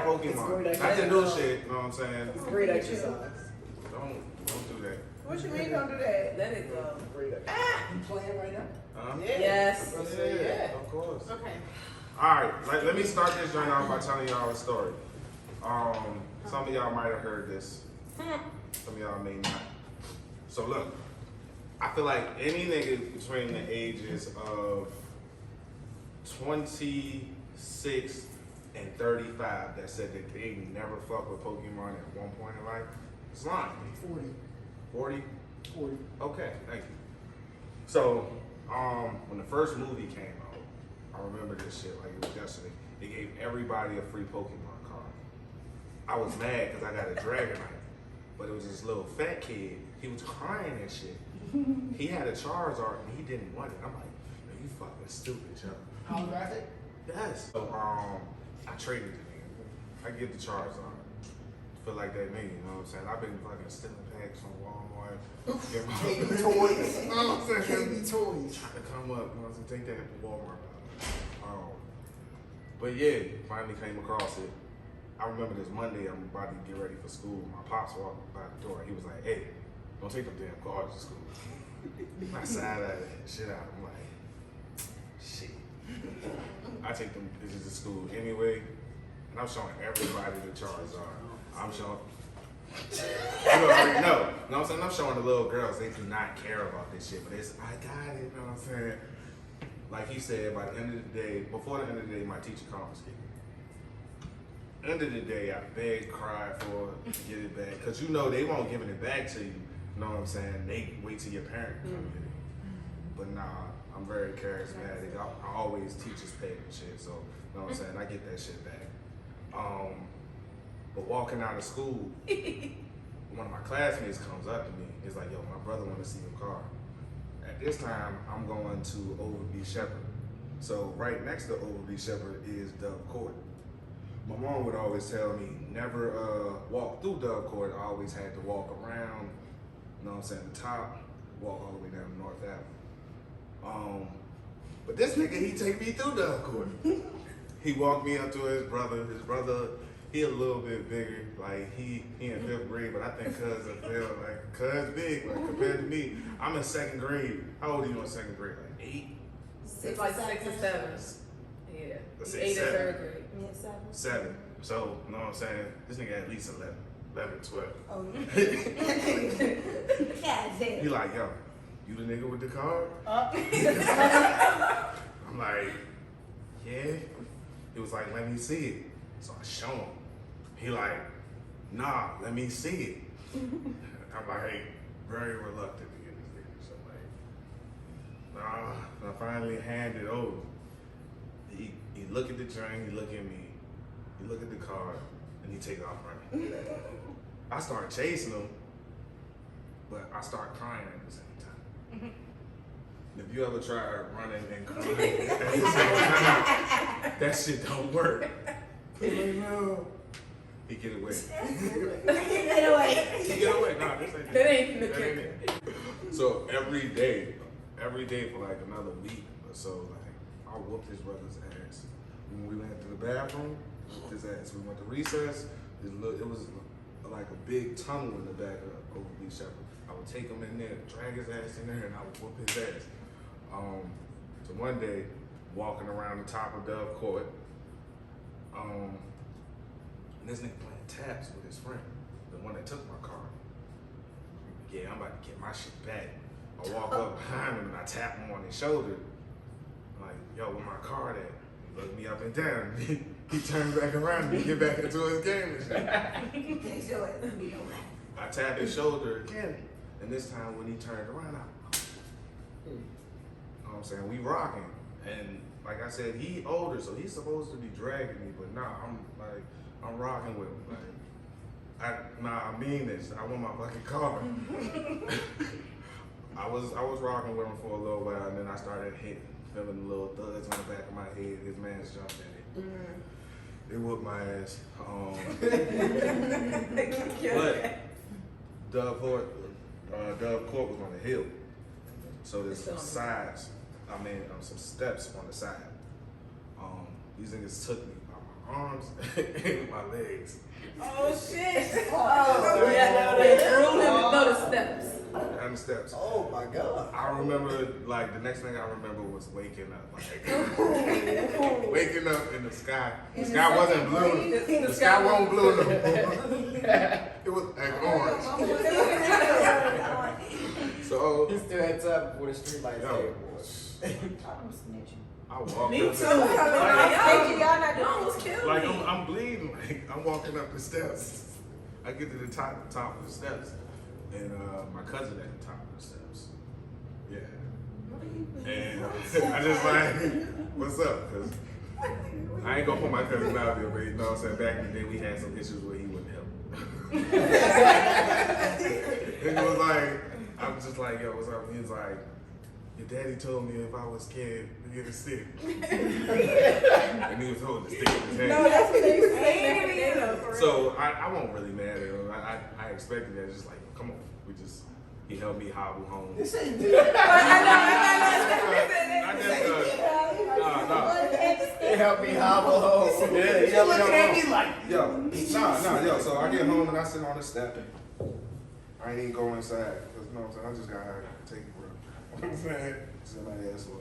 Pokemon. That's the new shit, you know what I'm saying? It's great exercise. Don't do that. What you mean don't do that? Let it go. Great exercise. You playing right now? Yeah. Yes. Yeah, of course. Okay. Alright, let me start this joint off by telling y'all a story. Some of y'all might have heard this. Some of y'all may not. So look, I feel like any nigga between the ages of 26 and 35 that said that they never fucked with Pokemon at one point in life, it's lying. 40. 40? 40. Okay, thank you. So, when the first movie came out, I remember this shit like it was yesterday. They gave everybody a free Pokemon card. I was mad because I got a Dragonite, but it was this little fat kid. He was crying and shit. He had a Charizard and he didn't want it. I'm like, man, you fucking stupid, yo. Holographic? Yes. So, I traded the nigga. I give the Charizard. Feel like that nigga, you know what I'm saying? I've been fucking stealing packs from Walmart. KB Toys. You know what I'm saying? KB Toys. Trying to come up, you know what I'm saying? Take that to Walmart. But yeah, finally came across it. I remember this Monday, I'm about to get ready for school. My pops walked by the door. He was like, hey, don't take them damn cards to school. I side that shit out. I'm like, shit. I take them bitches to school anyway, and I'm showing everybody the Charizard. I'm showing, you already know. You know what I'm saying? I'm showing the little girls, they do not care about this shit, but it's, I got it, you know what I'm saying? Like he said, by the end of the day, before the end of the day, my teacher confiscated it. End of the day, I begged, cried for it, to get it back. Cause you know they won't giving it back to you. You know what I'm saying? They wait till your parent come get it. But nah, I'm very charismatic. I always teachers pay and shit. So you know what I'm saying? I get that shit back. But walking out of school, one of my classmates comes up to me. He's like, yo, my brother want to see your car. At this time, I'm going to Overby Shepherd. So right next to Overby Shepherd is Dove Court. My mom would always tell me, never walk through Dove Court. I always had to walk around, you know what I'm saying, the top, walk all the way down to North Avenue. But this nigga, he take me through Dove Court. He walked me up to his brother. His brother, he a little bit bigger. Like he in 5th grade, but I think cuz big, like compared to me. I'm in 2nd grade. How old are you in 2nd grade? Like 8? It's like 6 or 7. Yeah. Let's say 8 or 7. 3rd grade. Yeah, 7. 7. So, you know what I'm saying? This nigga at least 11, 12. Oh, yeah. He like, yo, you the nigga with the card? I'm like, yeah. He was like, let me see it. So I show him. He like, nah, let me see it. I'm like, very reluctant to get this nigga. So like, nah. I finally hand it over. He look at the joint, he look at me, he look at the card, and he take off running. I start chasing him, but I start crying at the same time. If you ever try running and crying at the same time, that shit don't work. No. He get away. Get away. He get away. Nah, this ain't That ain't the that ain't it. So every day for like another week or so, like I whooped his brother's ass. When we went to the bathroom, whooped his ass. We went to recess. It was like a big tunnel in the back of Overby Shepherd. I would take him in there, drag his ass in there, and I would whoop his ass. So one day, walking around the top of Dove Court, and this nigga playing taps with his friend, the one that took my car. Yeah, I'm about to get my shit back. I walk up behind him and I tap him on his shoulder. I'm like, yo, where my card at? He looked me up and down. He turned back around and get back into his game and shit. I tapped his shoulder again, and this time when he turned around, you know what I'm saying, we rocking. And like I said, he older, so he's supposed to be dragging me, but nah, I'm rocking with him. Like, I mean this. I want my fucking car. I was rocking with him for a little while, and then I started feeling the little thuds on the back of my head. His man's jumped at it. They whooped my ass. But Dove Court was on the hill, so there's some sides. Some steps on the side. These niggas took me by arms and my legs. Oh shit. Oh, Yeah, they threw him to go the steps. Down the steps. Oh my God. I remember, like, the next thing I remember was waking up. Like, waking up in the sky. The sky wasn't blue. The sky wasn't blue no more. It was like orange. So, He still had time before the street lights yo, came. I'm snitching. I walked Me up. too. Y'all not You almost killed Like, me. I'm bleeding. Like, I'm walking up the steps. I get to the top of the steps. And my cousin at the top of the steps. Yeah. And I just like, what's up? Because I ain't gonna put my cousin out there, but you know what I'm saying? Back in the day, we had some issues where he wouldn't help. And it was like, I was just like, yo, what's up? He was like, your daddy told me if I was scared to get a stick. And he was holding the stick in his hand. No, that's what they say. So I wasn't really mad at him. I expected that. Just like, come on, he helped me hobble home. This ain't I just, It helped me hobble home. Yeah, You looking at me like, yo. So I get home and I sit on the step. I ain't even go inside because you know what I'm saying. I just gotta take a breath. You know what I'm saying? Sit my ass on.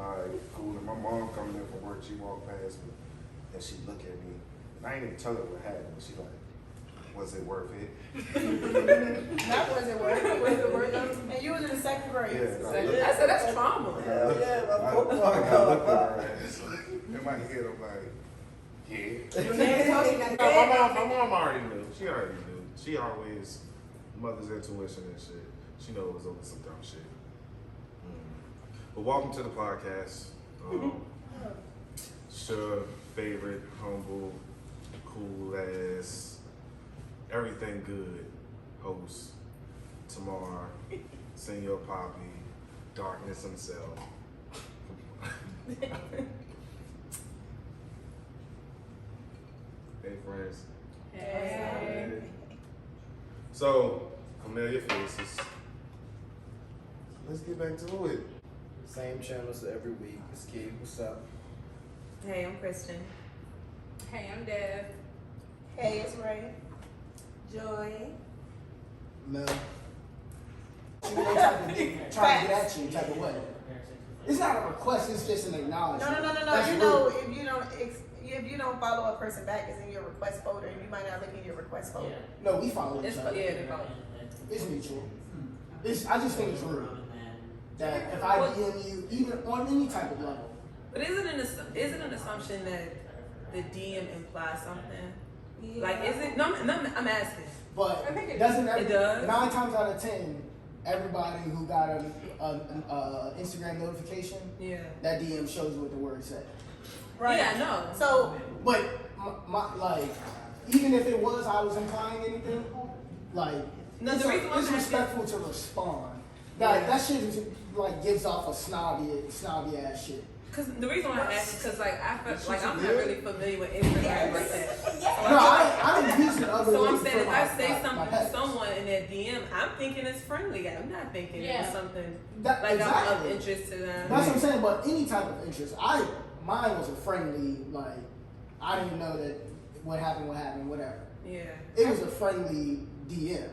All right, cool. And my mom coming in from work, she walked past me and she looked at me. And I ain't even tell her what happened. But she like, was it worth it? Not was it worth it? Was it worth it? And you was in the second grade. Yeah. I said that's trauma. hell yeah, my I football looked at God. her ass. In my head, I'm like, yeah. Your man told you that. My mom already knew. She already knew. She always, mother's intuition and shit. She knows it was over some dumb shit. But welcome to the podcast. It's your favorite, humble, cool ass, everything good host, Tamar, Senior Poppy, Darkness himself. Hey friends. Hey. So, familiar faces. Let's get back to it. Same channels every week. It's Kid. What's up? Hey, I'm Kristen. Hey, I'm Dev. Hey, it's Ray. Joy. Mel. You know, trying to get at you type of way. It's not a request, it's just an acknowledgement. No. That's You rude. know, if you don't follow a person back, it's in your request folder, and you might not look in your request folder. No, we follow each It's other. yeah, they follow. It's mutual. I just think it's rude that if I DM you, even on any type of level. But is it an assumption that the DM implies something? Like, is it? No, I'm asking. But I think it doesn't does. 9 times out of 10, everybody who got an Instagram notification, Yeah. that DM shows what the word said. Right. Yeah, I know. So, But like, even if it was I was implying anything, like, No, it's, the reason why it's I'm respectful to respond. Like that shit is, like gives off a snobby ass shit. Cause the reason why I asked is because like I felt like I'm not really familiar with Instagram like that. No, I don't use it other So way I'm saying for if my- I say my something to pets. someone in that DM, I'm thinking it's friendly. I'm not thinking it's something That- like I'm of exactly. interest to them. That's what I'm saying. But any type of interest, mine was a friendly, like I didn't know that what happened, whatever. Yeah. It was a friendly DM,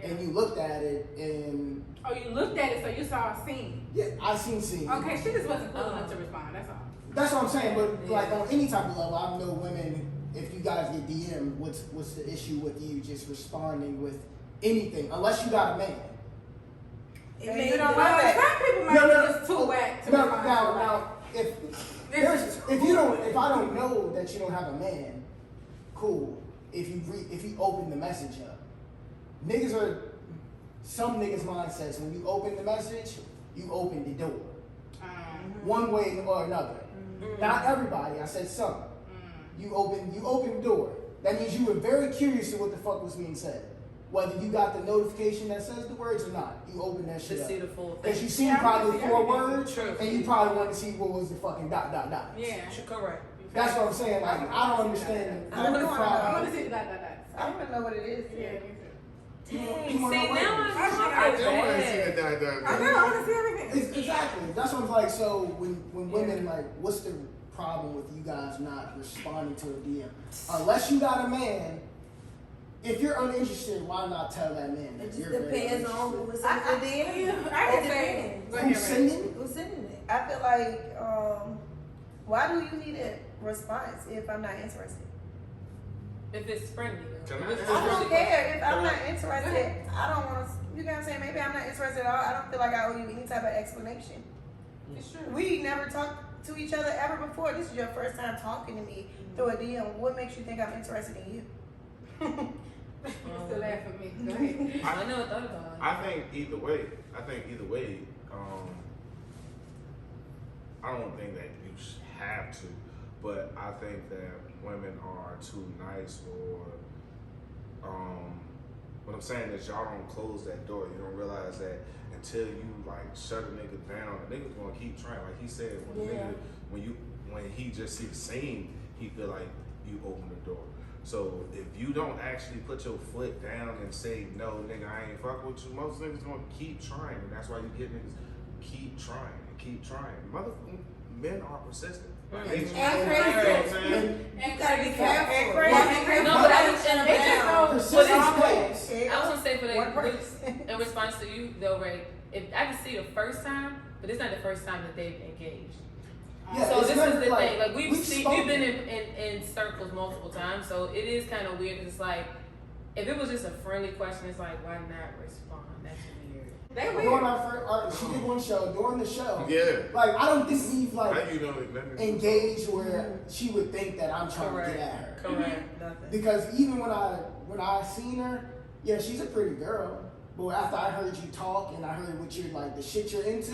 and you looked at it and Oh, you looked at it, so you saw a scene. yeah, I seen. Okay, she just wasn't cool enough to respond. That's all. That's what I'm saying, but like on any type of level, I know women. If you guys get DM, what's the issue with you just responding with anything, unless you got a man? and you You don't know, know that. some people might be just too whack to respond. Now, if I don't know that you don't have a man, cool. If you open the message up, some niggas' mind says when you open the message, you open the door, one way or another. Not everybody. I said some. You open the door. That means you were very curious to what the fuck was being said. Whether you got the notification that says the words or not, you open that shit To up. see the full Because thing. you seen Yeah, I probably can see 4 everything. words, True. and you probably want to see what was the fucking ... Yeah. Correct. That's what I'm saying. Like, I don't understand. I don't the know. I problem. want to see the dot, dot, dot. I don't even know what it is. Yeah, me too. Dang, You wanna see know now what? I do want to see bad. the I know, I want to see everything. Exactly. That's what I'm like. So when women like, what's problem with you guys not responding to a DM. Unless you got a man, if you're uninterested, why not tell that man that It just you're very depends on uninterested? who was sending the DM. I can It say, depends. go ahead, Who's Ray. sending it? Who's sending it? I feel like, why do you need a response if I'm not interested? If it's friendly. though. Can I If it's ask I don't really- care if I'm Can not I- interested. I don't want to. You know what I'm saying? Maybe I'm not interested at all. I don't feel like I owe you any type of explanation. It's true. We never talked to each other ever before. This is your first time talking to me through a DM. What makes you think I'm interested in you? Still laugh at me. Go ahead. I never thought about it. I think either way, I don't think that you have to, but I think that women are too nice, or what I'm saying is y'all don't close that door. You don't realize that until you like shut a nigga down, the nigga's gonna keep trying. Like he said, when he just see the scene, he feel like you open the door. So if you don't actually put your foot down and say, no, nigga, I ain't fuck with you, most niggas gonna keep trying. And that's why you get niggas keep trying and keep trying. Men are persistent. By nature. And You know what I'm crazy. saying? You gotta be careful. And Yeah, crazy. No, but I was in a It's just down. so- Persistence pays. I was gonna say for One the person. in response to you though, Ray, if I can see the first time, but it's not the first time that they've engaged. Yeah, So it's this never is the like- thing. Like we've spoken. been in circles multiple times, so it is kind of weird. 'Cause it's like if it was just a friendly question, it's like why not respond? That's weird. They During weird. our first, she did one show. During the show, Yeah. like I don't think we've How like you know that? engaged where she would think that I'm trying Correct. to get at her. Correct. Nothing. Because even when I seen her, yeah, she's a pretty girl. But after I heard you talk and I heard what you're like, the shit you're into,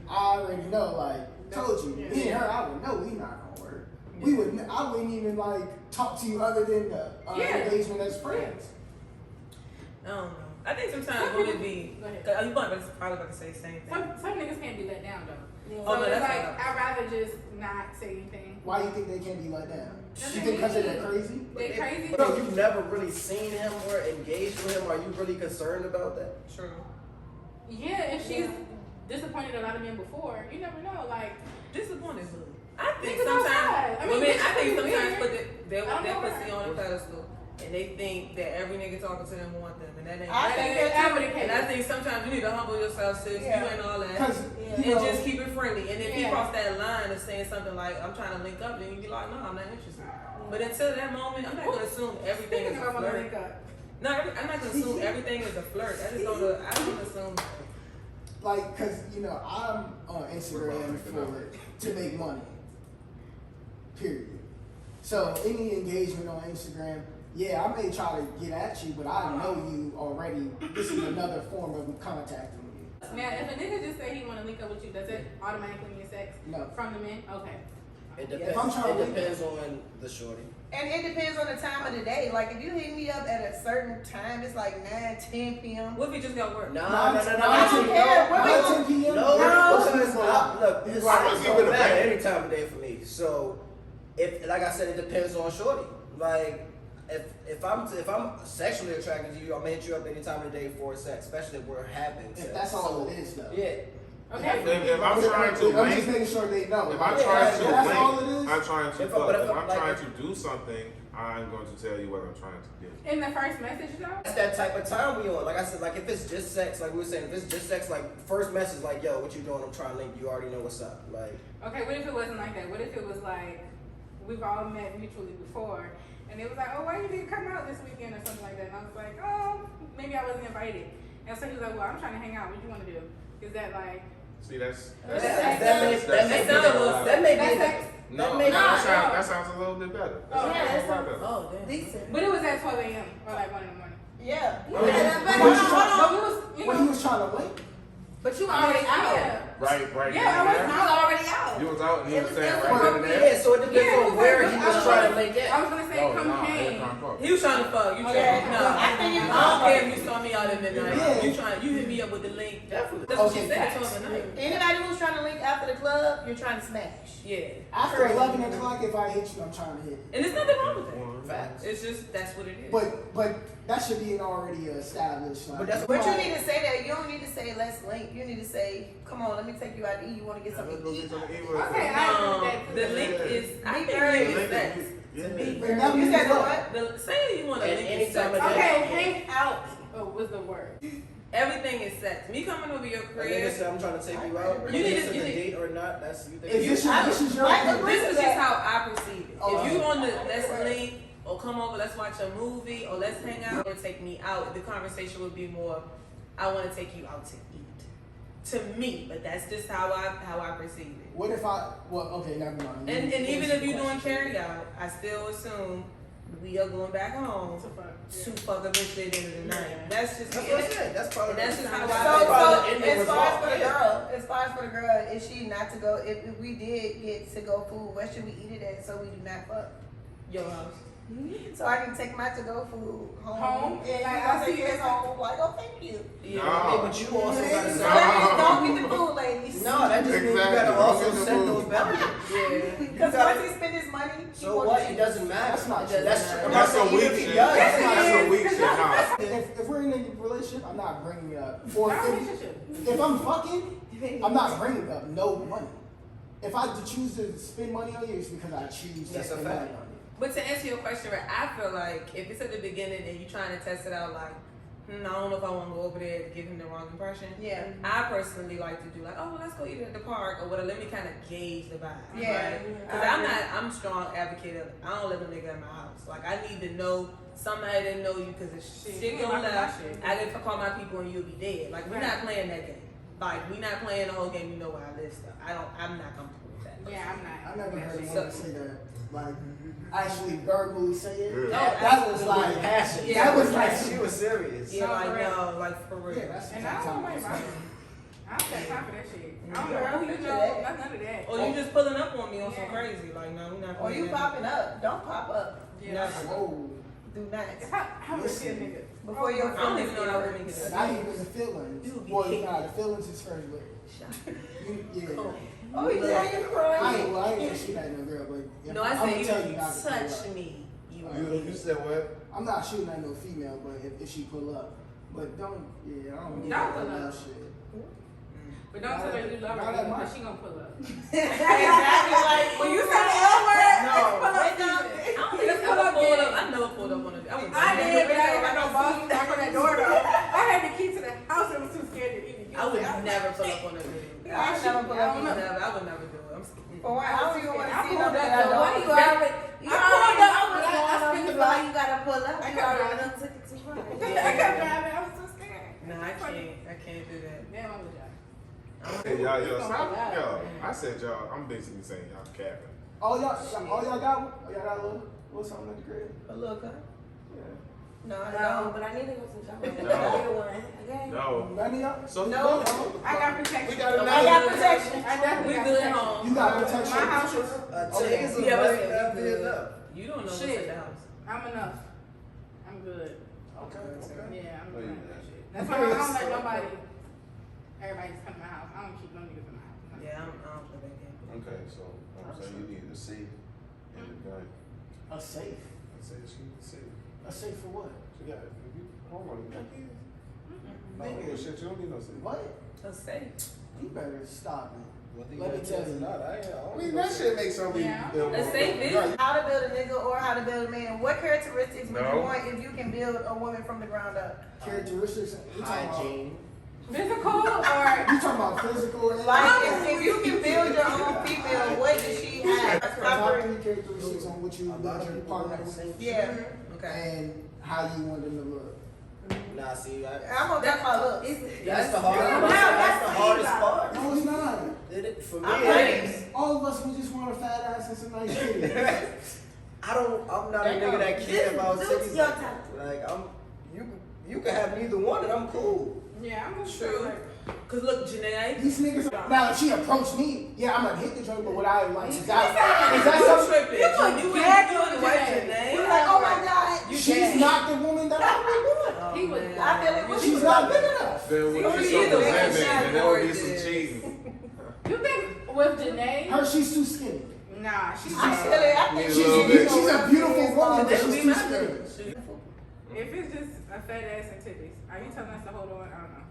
I already know. Like, told you, Yeah. me and her, I would know we not gonna work. We would. I wouldn't even like talk to you other than the Yeah. engagement as friends. I don't know. I think sometimes women be. Go ahead. You probably about to say the same thing. Some niggas can't be let down though. Yeah. Oh, So no, it's that's like not- I'd rather just not say anything. Why you think they can't be let down? That's You think because what I they're mean. crazy? They crazy. So you've never really seen him or engaged with him? Are you really concerned about that? True. Yeah, if she's disappointed a lot of men before, you never know. Like, Disappointed who? I think Niggas sometimes outside. I mean, women. bitches I think be sometimes weird. put their I don't know pussy why. on a pedestal, and they think that every nigga talking to them want them, and that ain't. I that think ain't that too. true. And I think sometimes you need to humble yourself, sis. Yeah. You ain't all that. Because Yeah. you And know, just keep it friendly. And if he Yeah. cross that line of saying something like, I'm trying to link up, then you be like, no, I'm not interested. But until that moment, I'm not going to assume everything speaking is of, a I want to flirt. link up. No, I'm not going to assume everything is a flirt. I don't assume. like, cause you know, I'm on Instagram to make money. Period. So any engagement on Instagram, yeah, I may try to get at you, but I know you already. This is another form of contacting you. Now, if a nigga just say he want to link up with you, does it automatically mean sex No. from the men? Okay. It If depends. I'm trying to- It depends on the shorty. And it depends on the time of the day. Like if you hit me up at a certain time, it's like 9, 10 p.m. What if he just got work? No. I don't care. What we 9, 10 p.m. No, because look, Right. it's Right. don't matter any time of day for me. So, if like I said, it depends on shorty. Like, if I'm sexually attracted to you, I'm gonna hit you up any time of the day for sex, especially if we're having sex. If that's all it is, though. Yeah. Okay. If I'm trying to I'm just link, making sure they know. if I'm Like, trying to that's link, all it is. I'm trying to If fuck. but If if I'm like- trying to do something, I'm going to tell you what I'm trying to do. In the first message though? That's that type of time we on. Like I said, like if it's just sex, like we were saying, if it's just sex, like first message, like yo, what you doing? I'm trying to link. You already know what's up. Like Okay, what if it wasn't like that? What if it was like, we've all met mutually before, and it was like, oh, why you didn't come out this weekend or something like that? And I was like, oh, maybe I wasn't invited. And so he was like, well, I'm trying to hang out. What do you want to do? Is that like, See, that's That's- that may be that's no. may That be- sounds a little bit better. That Oh, sounds Yeah, a that's lot better. oh, decent. but it was at 12 a.m. or like 1 in the morning. Yeah. Yeah, What you but But we was, you When he know, was trying to link, but you already out. yeah. Right. Yeah, I was there. You already out. You was out and he It was was saying just right then and appropriate. there. Yeah, so it depends Yeah, it on was where like- he I was was trying to like- link I at. was gonna say, No, come nah, hang. it's not fuck. He was trying to fuck. You Okay. tripping? No. I think you I don't care if you saw me out in the night. Yeah. You hit me up with the link. Definitely. That's what Okay, she said. facts. 12 at night. Anybody who's trying to link after the club, you're trying to smash. Yeah. after 11 o'clock, if I hit you, I'm trying to hit you. And there's nothing wrong with that. Facts. It's just that's what it is. But that should be an already established. Like, But that's But you need to say that. You don't need to say let's link. You need to say, come on, let me take you out to eat. You want to get Yeah, something let's to go eat? get something to eat. was. Okay, I agree with that. The link is. I Be think very link is sex. Yeah. Remember You said the what? what? Say you want to And link any is sex. time of Okay, day. hang out was the word. Everything is sex. Me coming over your A nigga crib. say I'm trying to take you out. You need Is to- it you a need- date or not? That's you think. If this is your I opinion. agree. This is just how I perceive it. Oh, If you okay. on the let's link or come over, let's watch a movie or let's hang out or take me out, the conversation would be more, I want to take you out to eat. To me, but that's just how I perceive it. What if okay, never mind. And even if you're doing Question. carry out, I still assume we are going back home to fuck a bitch at the end of the night. That's just That's what I said. That's probably. And that's just how So, I That's probably the so ending as far as result, for the yeah. girl, is she not to go? If we did get to go food, where should we eat it at so we do not fuck? Your house. So I can take my to go food home. Home? Yeah, Like, I I take see this it. home. Like, oh, thank you. Yeah. Hey, but you also gotta So say. ladies, don't get the food, ladies. No, that just means you Exactly. gotta also Don't get the set food. those boundaries. Yeah. Because once he spend his money, he So wants what? to It doesn't matter. That's not true. That's That's I'm That's not a saying weak if he shit. does. That's a weak shit. Nah. If we're in a relationship, I'm not bringing it up. Or Our if, relationship. if I'm fucking, I'm not bringing up no money. If I choose to spend money on you, it's because I choose to That's a spend fact. money on you. But to answer your question, right, I feel like if it's at the beginning and you're trying to test it out, like, I don't know if I want to go over there and give him the wrong impression. Yeah. I personally like to do like, oh, let's go eat at the park or whatever. Let me kind of gauge the vibe. Yeah. Because I'm a strong advocate of, I don't let a nigga in my house. Like, I need to know somebody that know you because if shit go left, I can call my people and you'll be dead. Like, we're not playing that game. Like, we're not playing the whole game. You know where I live stuff. I'm not comfortable with that. Yeah, I'm not. I never heard So- anyone say that. Like, actually verbally say it. Yeah. That was like, passion. Yeah, that was like, She was serious. Yeah, No, like, for real. no, like, for real. yeah, that's And I don't sometimes. like mine. I don't got time for that shit. I don't Girl, know who you you do know, that. none of that. Or you just pulling up on me on some Yeah. crazy. Like, no, we're not Or playing you that. popping up. Don't pop up. Yeah. Whoa. Do not. How much shit, nigga? Before your I don't even know feelings how get to hurt. make it. Not even the feelings. You be Well, kidding. nah, the feelings is first, but yeah. Oh, yeah, you're crying. I ain't gonna shoot at no girl, but if No, I I'ma said tell if you not to pull up. touch me, you are. You said what? I'm not shooting at no female, but if she pull up, but don't, yeah, I don't get Don't that pull love up. shit. But don't tell her you love Not her that because much. she gonna pull up. Exactly like when you say the L word, No. pull up I don't think it's ever pulled up. I never pulled up on a. I I did, but I didn't have no balls to knock on that door though. I had the key to the house and was too scared to even get I would it. never pull up on a video. I would never pull up I on would a never. I would never do it. I'm scared. For why? I don't even want to I see pulled no up, that I though. don't. You already, you I already pulled know up, what's I going on. spent the You block. you gotta pull up. I You got already it. done took it too far. I kept driving. I was so scared. No, I can't. I can't do that. Damn, I was driving. Hey, y'all, yo, It's stop. gonna be Yo, loud. I said y'all. I'm basically saying y'all capping. All y'all got a little something at the crib? A little cut. Yeah. No, I No, don't. but I need to go to the shop. I need No. one. Okay. No. None of y'all? So No. I got protection. We got I got protection. I definitely We got good protection. home. You got protection? My house is. Taser Yeah, but might not be enough. You don't know what's Shit. in the house. I'm enough. I'm good. Okay, okay. Yeah, I'm Oh, good. yeah. That's why I don't let nobody. Everybody just come to my house. I don't keep no niggas in my house. Yeah, I don't play that game. Okay, so I'm saying you need a safe and a gun. A safe? I said she needs a safe. A safe for what? She got. If you hold on, you got kids. No. Nigga, shit, you don't need no safe. What? That's safe. You better stop it. Whether Let me got tell kids or you. not, I mean, that shit makes some people. Yeah. A safe is. How to build a nigga or how to build a man. What characteristics would No. you want if you can build a woman from the ground up? Characteristics. You talking about, Hygiene. Physical or you talking about physical and Like if you can build your own female, what does she have? top 3 characteristics on what you A lot build of your people partner like with, saying. Yeah. Okay. and how you want them to look. Nah, see, I'm gonna talk about looks. that's the hardest. No, That's the that's hardest easy. part. No, it's not. For me, I'm it ready. is. All of us, we just want a fat ass and some nice titties. I'm not a nigga that care about This cities. is your Like, time. that. You can have neither one and I'm cool. yeah, I'm just True. like, Cause look, Janae. These niggas. Now, if she approached me, yeah, I'm gonna hit the joint. But what I like is that You something? tripping? You bad the to white Janae. Janae. You're like, oh my god. You She's gay. not the woman that I want. Oh, He was- man. I feel it. What She's not big enough. Then when Oh, you she show is the a women, bitch. then there will be some Gorgeous. cheating. you think with Janae? Her, she's too skinny. Nah, she's I just. feel it. I think Need a She's, little bit. she's a beautiful woman, but That she's would be too my skinny. thing. If it's just a fat ass and titties, are you telling us to hold on? I don't know.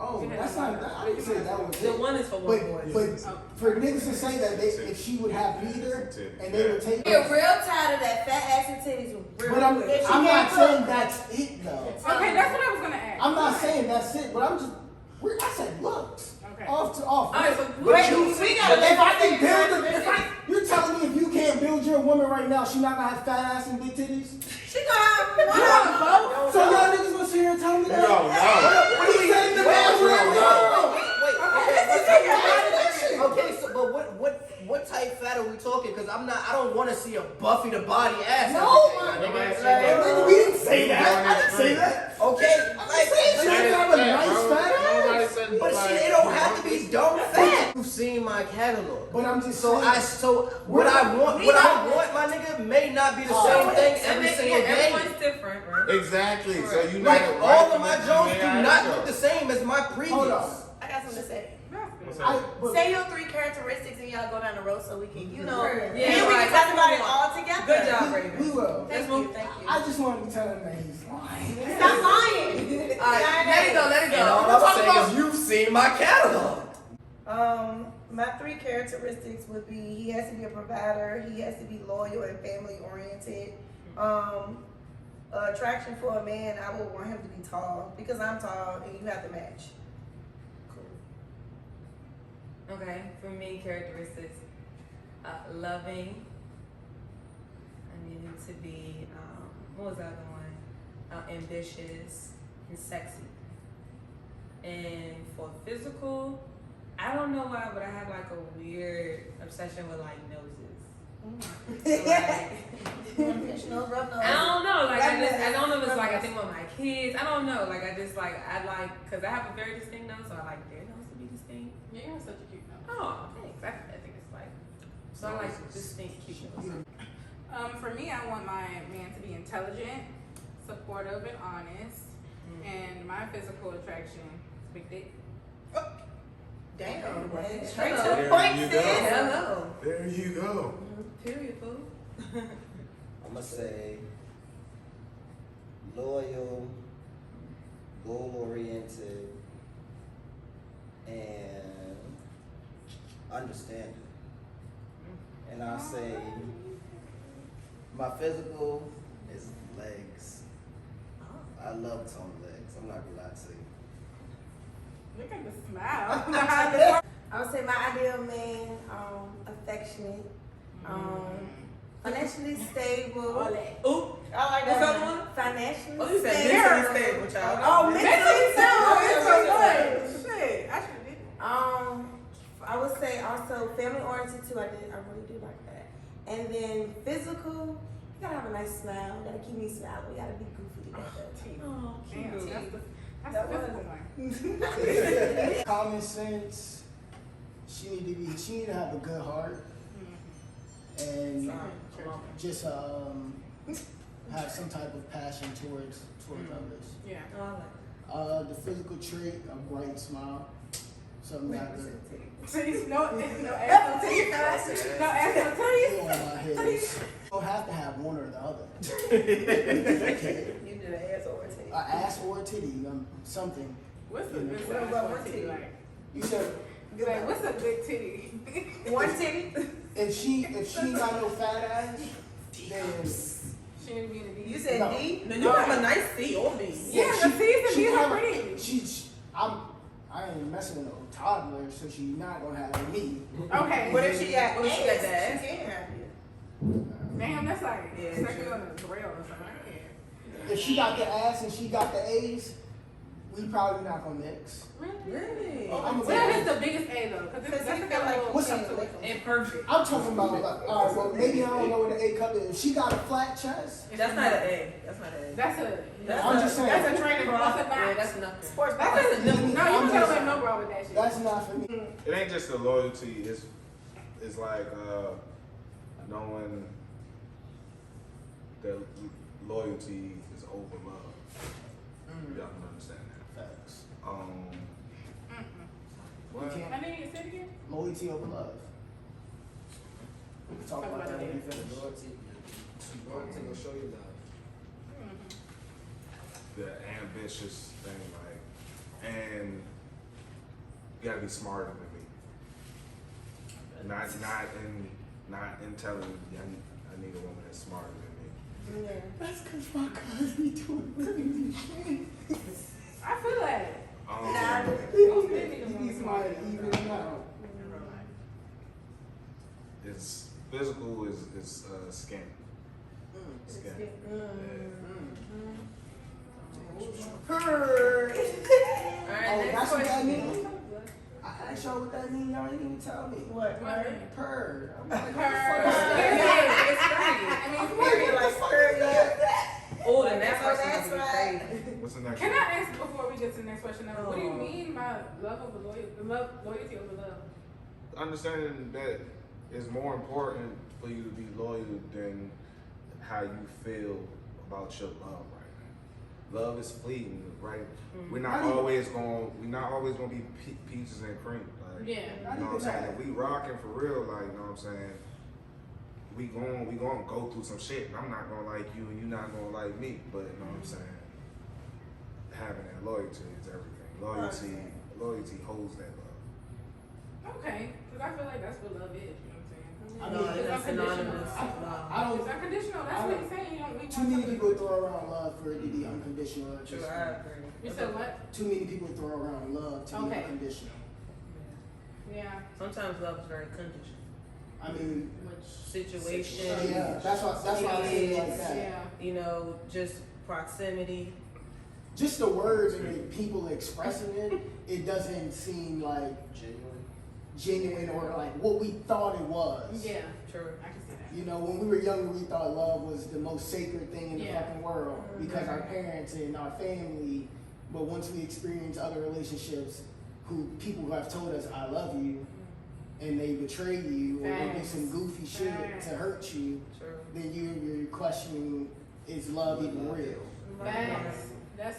Oh, that's not. I didn't say that was The it. one is for one boy. But for niggas to say that if she would have neither and they would take You're real tired of that fat ass and titties. Real But I'm quick. not saying that's it though. Okay, that's what I was gonna ask. I'm not saying that's it, but I said looks. Okay. Off. Alright, so Wait, we gotta If I let can build you're telling me if you can't build your woman right now, she not gonna have fat ass and big titties? She gonna have both. So y'all niggas gonna sit here and tell me that? No. What are you saying in the bathroom? Okay, so but what type fat are we talking? Because I don't want to see a Buffy the Body ass. No, every day, my nigga. nigga, we didn't say that. I didn't say that. Okay, She doesn't have a nice fat Nobody ass. said but like, shit, it don't have to be dumb fat. You've seen my catalog. But I'm just So saying. what I want, my nigga, may not be the same thing every single day. Everyone's different, right? exactly. So you know, Like all of my Jones do not look the same as my previous. Hold on. I got something to say. But- Say your 3 characteristics and y'all go down the road so we can, Yeah, then we right. can talk about it all together. Good job, We Raven. will. Thank you, thank you. I just wanted to tell him that he's lying. Stop lying. Alright, let it go, let it And all go. I'm saying is you've seen my catalog. My 3 characteristics would be he has to be a provider, he has to be loyal and family oriented. Attraction for a man, I would want him to be tall because I'm tall and you have to match. Okay, for me, characteristics, loving. I need him to be, what was the other one? Ambitious and sexy. And for physical, I don't know why, but I have like a weird obsession with like noses. So, like, No rub nose. I don't know, like I don't know if it's like I Rub think with my kids. I don't know, like I like, cause I have a very distinct nose, so I like their nose to be distinct. Yeah, you have such a cute nose. Oh, thanks. I think it's like, so I like distinct cute nose. For me, I want my man to be intelligent, supportive, and honest. And my physical attraction is big dick. Damn. Okay. Straight to Hello. the point, There you sis. go. Hello. There you go. Period, fool. I'm gonna say loyal, goal-oriented, and understanding. And I'll say my physical is legs. I love toned legs. I'm not gonna lie to you. Look at the smile. I would say my ideal man, affectionate, financially stable. Ooh. I like What's that the one. one? Financially Oh, you said stable. mentally stable, child. Oh, mentally stable. It's so good. Shit, I should have did it. I would say also family oriented too. I really do like that. And then physical, you gotta have a nice smile. You gotta keep me smiling. We gotta be goofy together. Oh, Damn, cute. that's the physical one. Common sense. She need to have a good heart and just have some type of passion towards others. Yeah. Oh, I like The physical trait, a bright smile. Something like that. Titties, no ass, no titties. No ass, no titties. On my head. You don't have to have one or the other. You did an ass or a titty. An ass or a titty, something. What's a good What size about for a one titty titty? like? You said Like, what's a good titty? One titty? if she got no fat ass, then She need to be in the D. You said No. D? No, you have a nice C or B. Yeah, the C's and B's have are a- pretty. I ain't messing with no toddler, so she's not gonna have me. Okay. What if she got What if she got ass? that? She can't have you. Damn, that's like Yeah, second true. on the grill or something. If she got the ass and she got the A's, we probably not gonna mix. Really? I'm a What is the biggest A though? Because Because that's you a feel like little What's you up? can't lick them. Imperfect. I'm talking about like, all right, well maybe I don't know what the A cup is. If she got a flat chest, That's not an A. That's not an A. That's a. I'm just saying. That's a training bra. That's a Yeah, max. that's nothing. Sports bra. That's a. No, you I'm don't gotta just- wear no bra with that shit. that's not for me. It ain't just the loyalty. It's like knowing that loyalty is over love. Y'all can understand that. Facts. What? You can't I need to say it again. loyalty over love. We can talk about that when we finish. Loyalty will show you love. The ambitious thing, like, and You gotta be smarter than me. Not intelligent. I need a woman that's smarter than me. Yeah. That's because my cousin be doing crazy shit. I feel that. He be smart even now. It's physical is skin. Skin. Purr. Alright, Oh, next that's what that question. means? I asked y'all what that means. Y'all didn't even tell me. What? Purr. I'm like, Purr. what the fuck is that? It's crazy. I mean, What period. the Like, fuck is that? Oh, the next Oh, question that's is right. crazy. What's the next can I one? ask before we get to the next question? Though, what do you mean by love over loyalty over love? Understanding that it's more important for you to be loyal than how you feel about your love right now. Love is fleeting, right? We're not always gonna be peaches and cream. Like, Yeah. you know what I'm saying? If we rocking for real, like, you know what I'm saying? We gonna go through some shit, and I'm not gonna like you, and you're not gonna like me. But you know what I'm saying? Having that loyalty is everything. Loyalty holds that love. Okay, because I feel like that's what love is. You know what I I'm mean, saying? It's that's unconditional. synonymous. I don't. It's unconditional. That's what he's saying. You don't. Too many people throw around love for it to be unconditional. Or True, just, I agree. You said what? too many people throw around love to be Okay. unconditional. Yeah. Sometimes love is very conditional. I mean, Situation. yeah, that's why I say it like that. Yeah. You know, just proximity. Just the words and the people expressing it, it doesn't seem like genuine or like what we thought it was. Yeah. True. I can see that. You know, when we were younger, we thought love was the most sacred thing in the Yeah. fucking world because our parents and our family. But once we experience other relationships, people who have told us "I love you," and they betray you or they do Facts. some goofy shit Facts. to hurt you, True. then you're questioning, is love even real? Facts. That's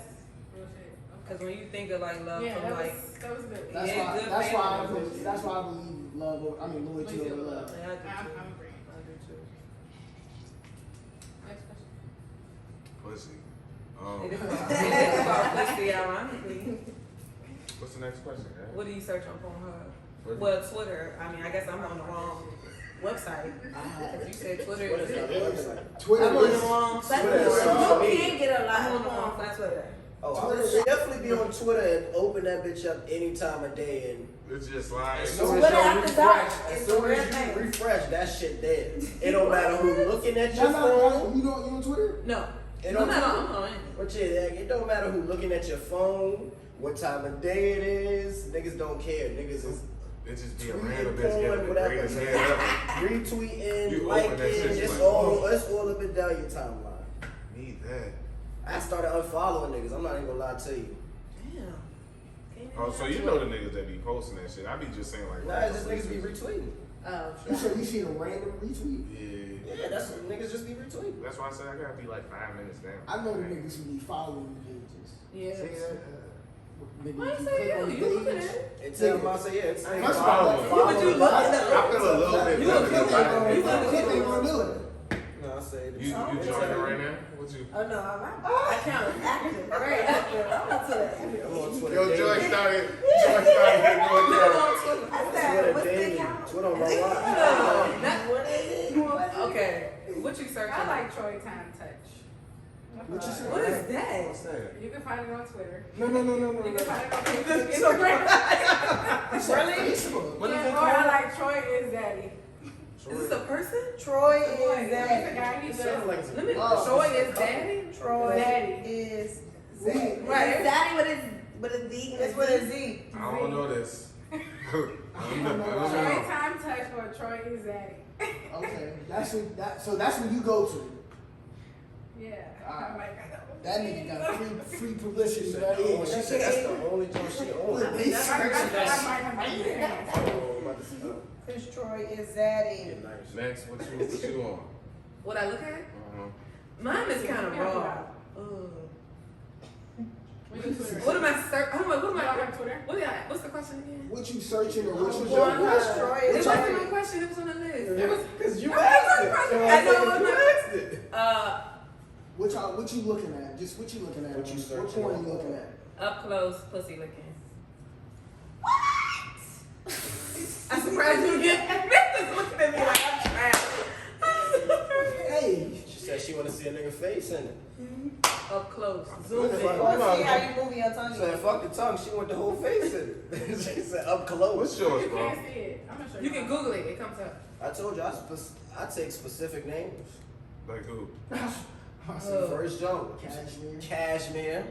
real shit. Because when you think of like love Yeah, from that like, was good. That's Yeah, why. good That's why. family. That's why I believe love. I mean, loyalty over love. yeah, I do too. I'm agreeing. I do too. Next question. Pussy. It is about pussy, ironically. What's the next question, man? What do you search on Pornhub? What- Well, Twitter. I mean, I guess I'm on the wrong website. If you said Twitter, What is that website? Twitter I'm on the is. wrong That's Twitter is what social you media. can get a lot I'm on of the wrong porn. Twitter. Oh, I would definitely be on Twitter and open that bitch up any time of day. And It's just like as soon as Twitter you after dark refresh, as is soon the as real you thing. refresh, that shit dead. It don't matter who's looking at your No, phone. you know, you on Twitter? No. It I'm don't not matter. on. I'm on it. But yeah, it don't matter who looking at your phone, what time of day it is. Niggas don't care. Niggas is it just be a tweeting, random bitch porn, getting the whatever. greatest head ever. retweeting, You liking. open that shit, It's like, all up and down your timeline. Need that. I started unfollowing niggas. I'm not even gonna lie to you. Damn. Oh, so you know the niggas that be posting that shit. I be just saying like. Nah, it's just niggas be retweeting. Oh, You said you see a random retweet? Yeah. Yeah, that's what niggas just be retweeting. That's why I said I gotta be like 5 minutes down. I know the niggas who be following the pages. yeah. Niggas Why you who say click on you? the You looking page. at it? And tell them I say, yeah, it's First of all, but you look at I feel a little bit You better look than good. five You minutes. look good. They gonna do it. No, I say You joining right now? What you? Oh no, I count as active. Very active. I'm on Twitter. I'm on Twitter. Yo, daily. Joy started getting on You camera. look on Twitter. I Twitter said, what's the daily. count? Twitter on my watch. No, not- What is it? Okay. What you searching? I like Troy Time Touch. What you say? What is that? What's that? You can find it on Twitter. No. You can find it on Facebook, Instagram. Really? Facebook. What is it Or I called? like Troy is Daddy. Is this a person? Troy Boy, is he's a that. guy. He It does. sounds like it's Let me. Oh. Troy is daddy. Troy Daddy. is Right. right. Daddy with a Z. It's with a Z. I don't know this. I don't know. Troy Time Touch or Troy is Daddy. Okay, so that's what you go to. Yeah. Ah. I'm like, That nigga got free publicity She right here. said that's the only joint she owns. Look, they searching that shit. Oh, I'm about to see. Chris Troy is Zaddy. Yeah, nice. Next, what you on? What I look at? Uh-huh. Mine is kind of Yeah, raw. What What am I searching? What am You don't I? have Twitter? What's the question again? What you searching or what you Chris doing? Troy It is wasn't my question. It was on the list. It was. Because you I asked it. I know it was You not. asked it. What you looking at? Just what you looking at? What you What searching porn on? you looking at? Up close, pussy looking. she want to see a nigga face in it. Up close. Zoom What the in. fuck? Or see how you moving your tongue. She said, fuck the tongue. She want the whole face in it. She said, up close. What's yours, You bro? can't see it. I'm gonna show You can Google it. It comes up. I told you I take specific names. Like who? First jump. Cashmere. Cashmere.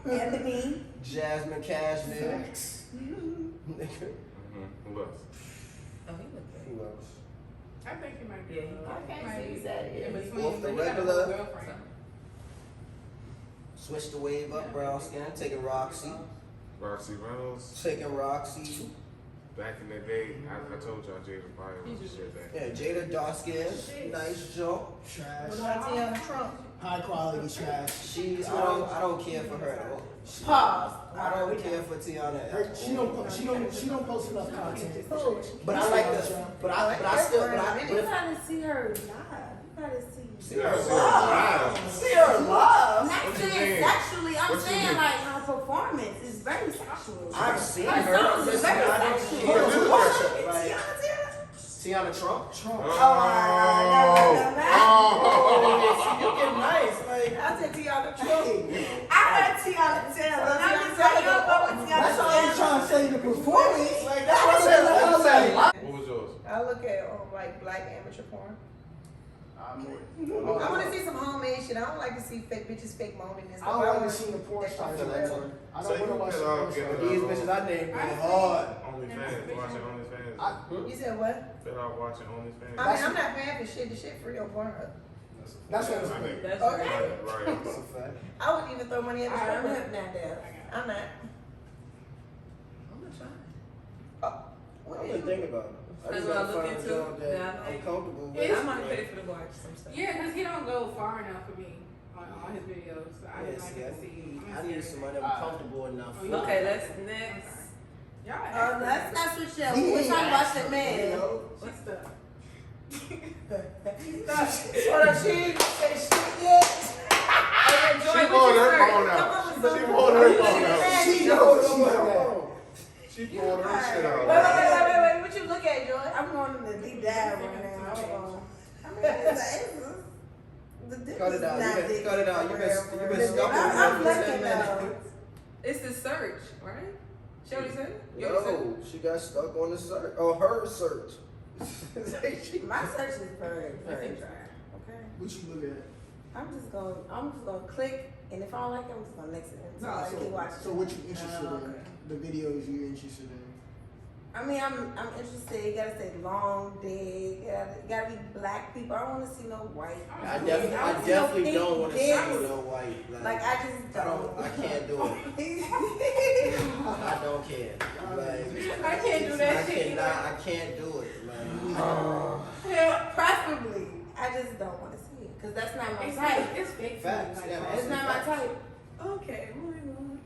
Ebony. Jasmine Cashmere. Facts. Who else? Oh, he look good. Who else? I think he might be. Yeah, he Okay, might so you be said it. in between, Off the but he got a regular. whole girlfriend. Switch the wave up, brown skin. Taking Roxy. Roxy Reynolds. Taking Roxy. Back in the day, I told y'all Jada Fire was shit back. Yeah, Jada dark skin. Nice jump. Trash. What about Tiana Trump? High quality trash. I don't care for her at all. Pause. I don't care for Tiana Her, at she all. don't post enough content. But I like the, but I still, but You if, gotta see her live. You gotta see. see Yeah, her see her live. live. See her live. Not What you saying mean? sexually, I'm What you saying mean? like her performance is very sexual. I've seen Her her. songs is Listen, very I don't sexual. care Who is to this watch person? her. Like, Tiana Trump. Trump. Oh, You get nice. Like, I said Tiana Trump. Hey, I heard Tiana Taylor. And I'm just like, you don't know what Tiana that's all I'm Taylor. trying to say. The performance. like that's what I said. Like, I said, What was yours? I look at like black amateur porn. I'm more. I want to see some homemade shit. I don't like to see fake bitches fake moaning and I stuff. don't wanna want to see the porn that stars. shit I real. don't So want to you watch could, the porn get stars. these bitches I named go hard. OnlyFans, watching OnlyFans. You said what? Fit out watching OnlyFans. I mean, I'm not paying for shit. The shit free on Pornhub. That's what I'm I saying. mean, That's Okay. right, right. That's a fact. I wouldn't even throw money at the I strip don't club now, Dad. I'm not. I'm not trying. What I'm is just you? thinking about it. I That's just what I gotta look find a into. job that Yeah, I'm comfortable with. It's- I might pay for the watch some stuff. Yeah, because he don't go far enough for me on all his videos. So I Yeah, just see, like to see. I need somebody that's comfortable enough. Oh, Okay, let's next. Y'all Let's not switch up. He We're ain't talking about asking, the man. What's the? Hold up, she ain't say shit yet. Okay, Joy, She what pulled you her search? phone Come out. up with She something. pulled her phone out. She knows she knows that. She pulled her shit out. Wait. What you look at, Joy? I'm going in the deep dive right now. Hold on. I mean, the dick Cut is it out. not You big cut it out. for You've real. been stuck I'm with looking though. It's the search, right? She already said it? You already said it? No, she got stuck on the search. On her search. My search is very Okay. dry. Okay. What you look at? I'm just gonna click, and if I don't like it, I'm just gonna exit it. So I keep watching. So what you interested Okay. in? The videos you interested in? I mean, I'm interested. You gotta say long dick. Gotta be black people. I don't want to see no white. I definitely don't want to see no white. Like I just don't. I can't do it. I don't care. Like, I can't do that I shit cannot. either. I can't do it. Like, Preferably, I just don't want to see it because that's not my It's type. like, it's fake. Facts, Like, yeah. It's not my type. Okay, moving on.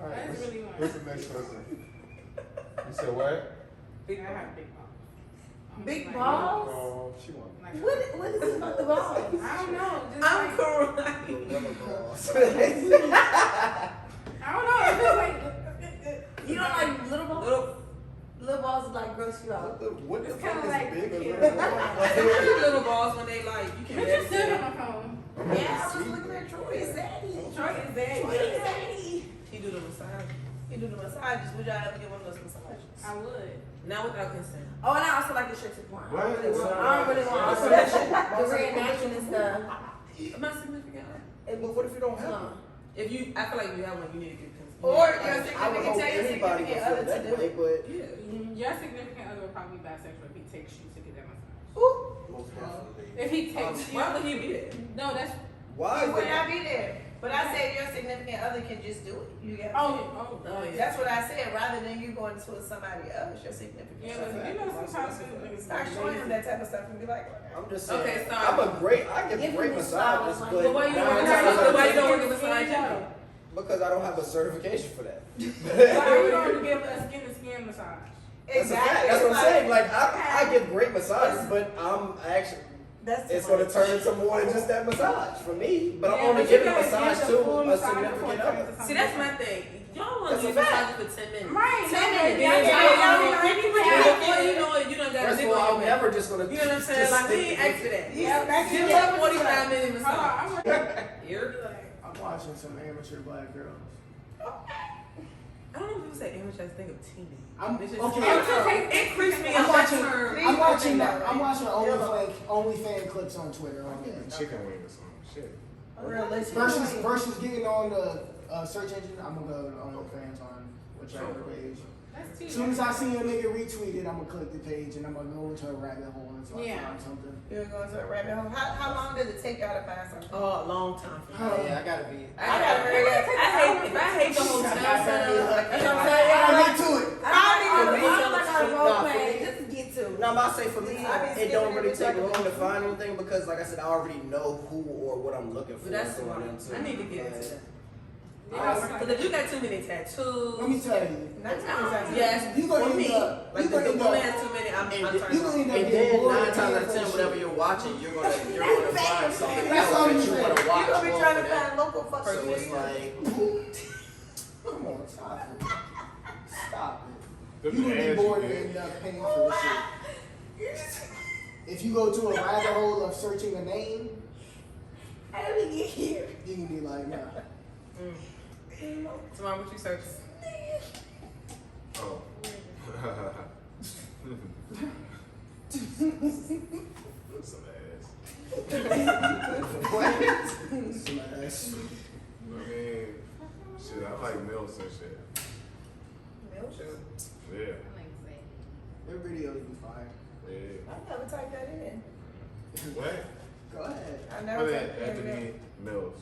All right. That's really What's one. the next person? You said what? Big I mouth. have big balls. Big Like, balls? Oh, she won. like- What is it about the balls? I don't know. Just I'm like, correct. rubber balls. I don't know. It's just like, You don't like little balls? Little balls is like gross you out. What the It's fuck kinda is like big or cute. little ball? Little balls when they like, you can but you're still on my phone. Yeah, I was looking at Troy and Zaddy. Troy is there. Troy and Zaddy. He do the massage. He do the massages. Would y'all ever get one of those massages? I would. Not without consent. Oh, and I also like the shit to porn. What? I don't really want all that shit. The reenacting and stuff. My significant other. It But what if you don't have one? If you, I feel like if you have one, you need to get consent. Or your I would significant hope tell your anybody would significant feel other to that do way, it. but Yeah. Your significant other would probably be bisexual if he takes you to get that massage. Ooh. most definitely. If he takes you. Why would he be there? No, that's. Why You would would not be there. But I said your significant other can just do it. You got Oh, yeah. That's what I said. Rather than you going to somebody else, your significant Yeah, other. but you know sometimes niggas Start showing him that type of stuff and be like, I'm just saying. Okay, so- I Give get him great this massages, flower, but But why you don't work nine at times out of why you don't 10 work at massage anyway? because I don't have a certification for that. Why are you going to give a skin to skin massage? That's a fact. That's what I'm saying. Like I get great massages, but I'm actually That's it's gonna turn into more than just that massage for me. But I'm only but you giving a gotta massage give to the full a massage significant before it other. turns into See, that's something my thing. Y'all want That's to a use fact. massage for 10 minutes. Right. 10 minutes. Yeah, Then before you know it, you done got a First dick of all, on I'm your never back. just gonna. You know what I'm saying? just Like, we stick ain't with asked for that. Yeah, Give me a 45-minute Hold massage. on, I'm You're I'm watching some amateur black girls. I don't know if people say amateur, I think of teenage. I'm It's just- okay. It creeps me I'm out that watching. term. I'm watching only fan clips on Twitter. I'm getting chicken wings or something. Shit. Versus getting on the search engine, I'm gonna go to OnlyFans on whichever page. That's too As soon as I see a nigga retweet it, I'm gonna click the page and I'm gonna go into a rabbit hole until I find something. You're going to a rabbit hole. How long does it take y'all to find something? Oh, a long time. Yeah, I gotta be. I hate the hotel setup. You know what I'm saying? I get to it. I'm like on a role Nah, play. for me- Just to get to it. No, I'm about to say for me, I've been it don't skipping really every take second. long to find anything because, like I said, I already know who or what I'm looking for. But that's going smart. into. I need to get into that. Yeah, Because if you got too many tattoos, Let me tell you. yes, You gonna for end me, up- like you the gonna end woman up- has too many, I'm You turned gonna on. end up And getting then bored 9 and times out of paying 10, for whatever shit. you're watching, you're gonna find something That's else all that I'm you saying. wanna You're watch. going to be more trying to for that. find local fuck So shit. it's like, Come on, stop it. Stop it. Them You gonna be ads bored you and get. end up paying for the shit. If you go to a rabbit hole of searching a name, How did we get here? you can be like, nah. So what you searching? Oh. Some ass. Smash. I mean, shit, I like milks and shit. Yeah. Their videos be fire. Yeah. I never typed that in. What? Go ahead. I never What typed that? that in. Ebony Mills.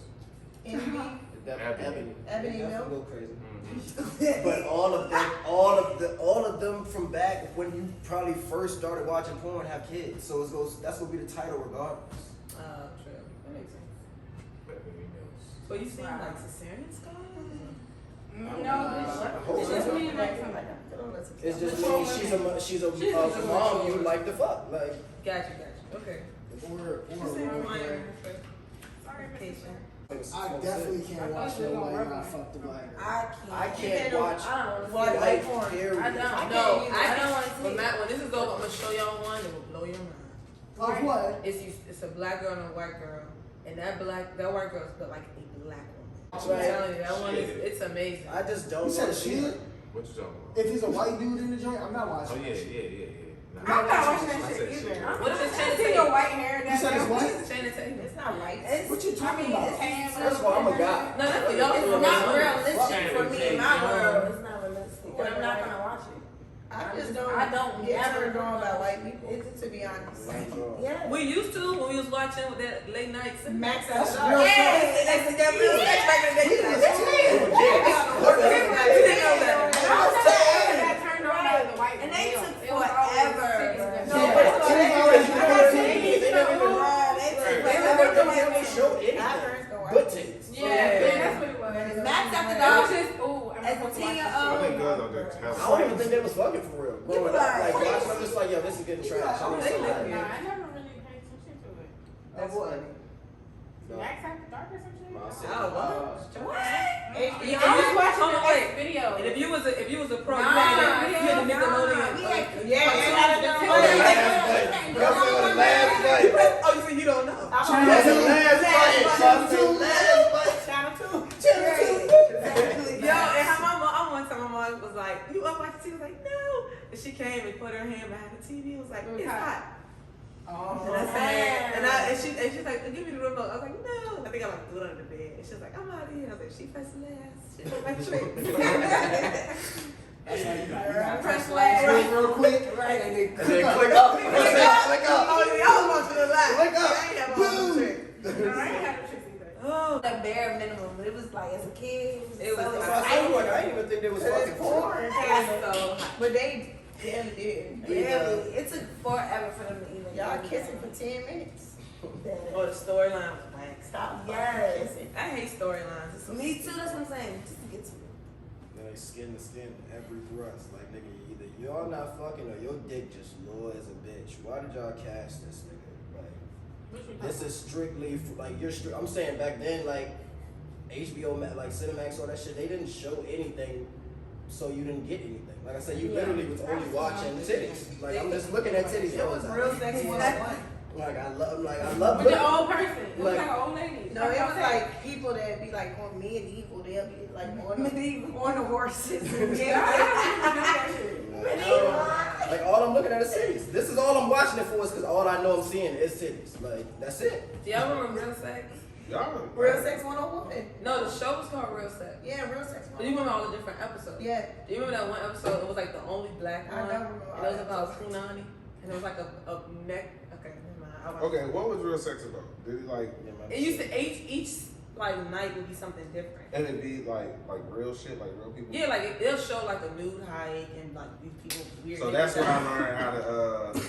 Envy. Ebony. Ebony They milk. go crazy. Mm-hmm. But all of them from back when you probably first started watching porn have kids. So that's gonna be the title regardless. True. That makes sense. Ebony Mills. So you seen like cesarean scar? No, it's just me like something. It's just me. She's a mom you like to fuck. Like Gotcha. Okay. Or Same a with mine. role Sorry, Vacation. I definitely can't watch no white guy fuck the black girl. I can't watch I don't white like porn. period. I don't can't know. either. I don't wanna see When, it. when this is over, I'm gonna show y'all one that will blow your mind. Of what? It's a black girl and a white girl, and that white girl is built like a black woman. I'm Right. telling you, that one is it's amazing. I just don't You said want to see shit? it. What you talking about? If it's a white dude in the joint, I'm not Oh watching. yeah. I'm not watching I that said shit shit. either. What if it's Channing See your Tatum? white hair. You said it's what? Channing Tatum. It's not right. What you talking about? First of all, I'm a guy. No, that's for y'all. It's not realistic for me in my Channing world. Tatum. It's not realistic. And I'm not gonna watch it. I don't get ever turned on by white people. It's to be honest. Yeah. We used to when we was watching with that late night. Max out That's the real Yeah, that's that real sex back in the day. That turned on by the white And they male. took It was always forever. titties No, that- first of all, They they always took do forever. that. They took forever. They never show anything. Our parents don't watch But it. titties. Yeah, that's what it was. Max after It dark. was just, ooh, I'm As a supposed to watch this 10-year-old. I shit. think girls out there I tell don't even think they was fucking for real. Growing up, like Right. watching, I'm just like, yo, this is getting trash. I need They something. look Nah, I never really paid attention to it. That's funny. No. Max After Dark or some shit? No, I said, Oh, what? Yeah, I was watching oh, the wait. next video. And if you was a pro, Nah, you had the Nickelodeon. We had- yeah, Oh, you see, you don't know. That's the last fight. That's the last fight. Yo, and how I one time my mom was like, "You up watching TV?" I was like, "No." And she came and put her hand behind the TV. and was like, "It's hot." And I said, and she's like, "Give me the remote." I was like, "No." I think I like threw it under the bed. And she was like, "I'm out of here." I was like, "She pressed last. She took my trick." That's how you got Press it. last. Real quick, Right. and then And then click up. Click up. Oh, y'all was watching it live. Click up. I ain't have all the trick. No, I ain't had no tricks either. Oh, The bare minimum, but it was like as a kid, It was- I didn't even think they was fucking porn. so But they barely did. Barely. It took forever for them to even. Y'all kissing for 10 minutes. oh, the storyline was whack. Stop. Yes. I hate storylines. It's so Me too. That's what I'm saying. Just to get to it. Like skin to skin, every thrust. Like nigga, either y'all not fucking or your dick just low as a bitch. Why did y'all cast this nigga? Like, This is strictly like I'm saying back then, like HBO, like Cinemax, all that shit. They didn't show anything, so you didn't get anything. Like I said, you literally was only watching titties. Like I'm just looking at titties. It was real sex 101. Like I love. With the old person. It was Like- like an old lady. No, it was like people that be like on medieval. They'll be like on the horses. Like all I'm looking at is titties. This is all I'm watching it for is because all I know I'm seeing is titties. Like that's it. Do y'all remember Real Sex? Y'all. Real Sex 101. No, the show was called Real Sex. Yeah, Real Sex Do you 101. remember all the different episodes? Yeah. Do you remember that one episode? It was like the only black I one. don't remember all And it was the about episodes. Punani. And it was like a neck. Okay, never mind. I watched Okay, what was real sex about? Did it like, it. It used to each like night would be something different. and it be like real shit, like real people? Yeah, like it'll show like a nude hike and like these people weird. So that's when I learned how to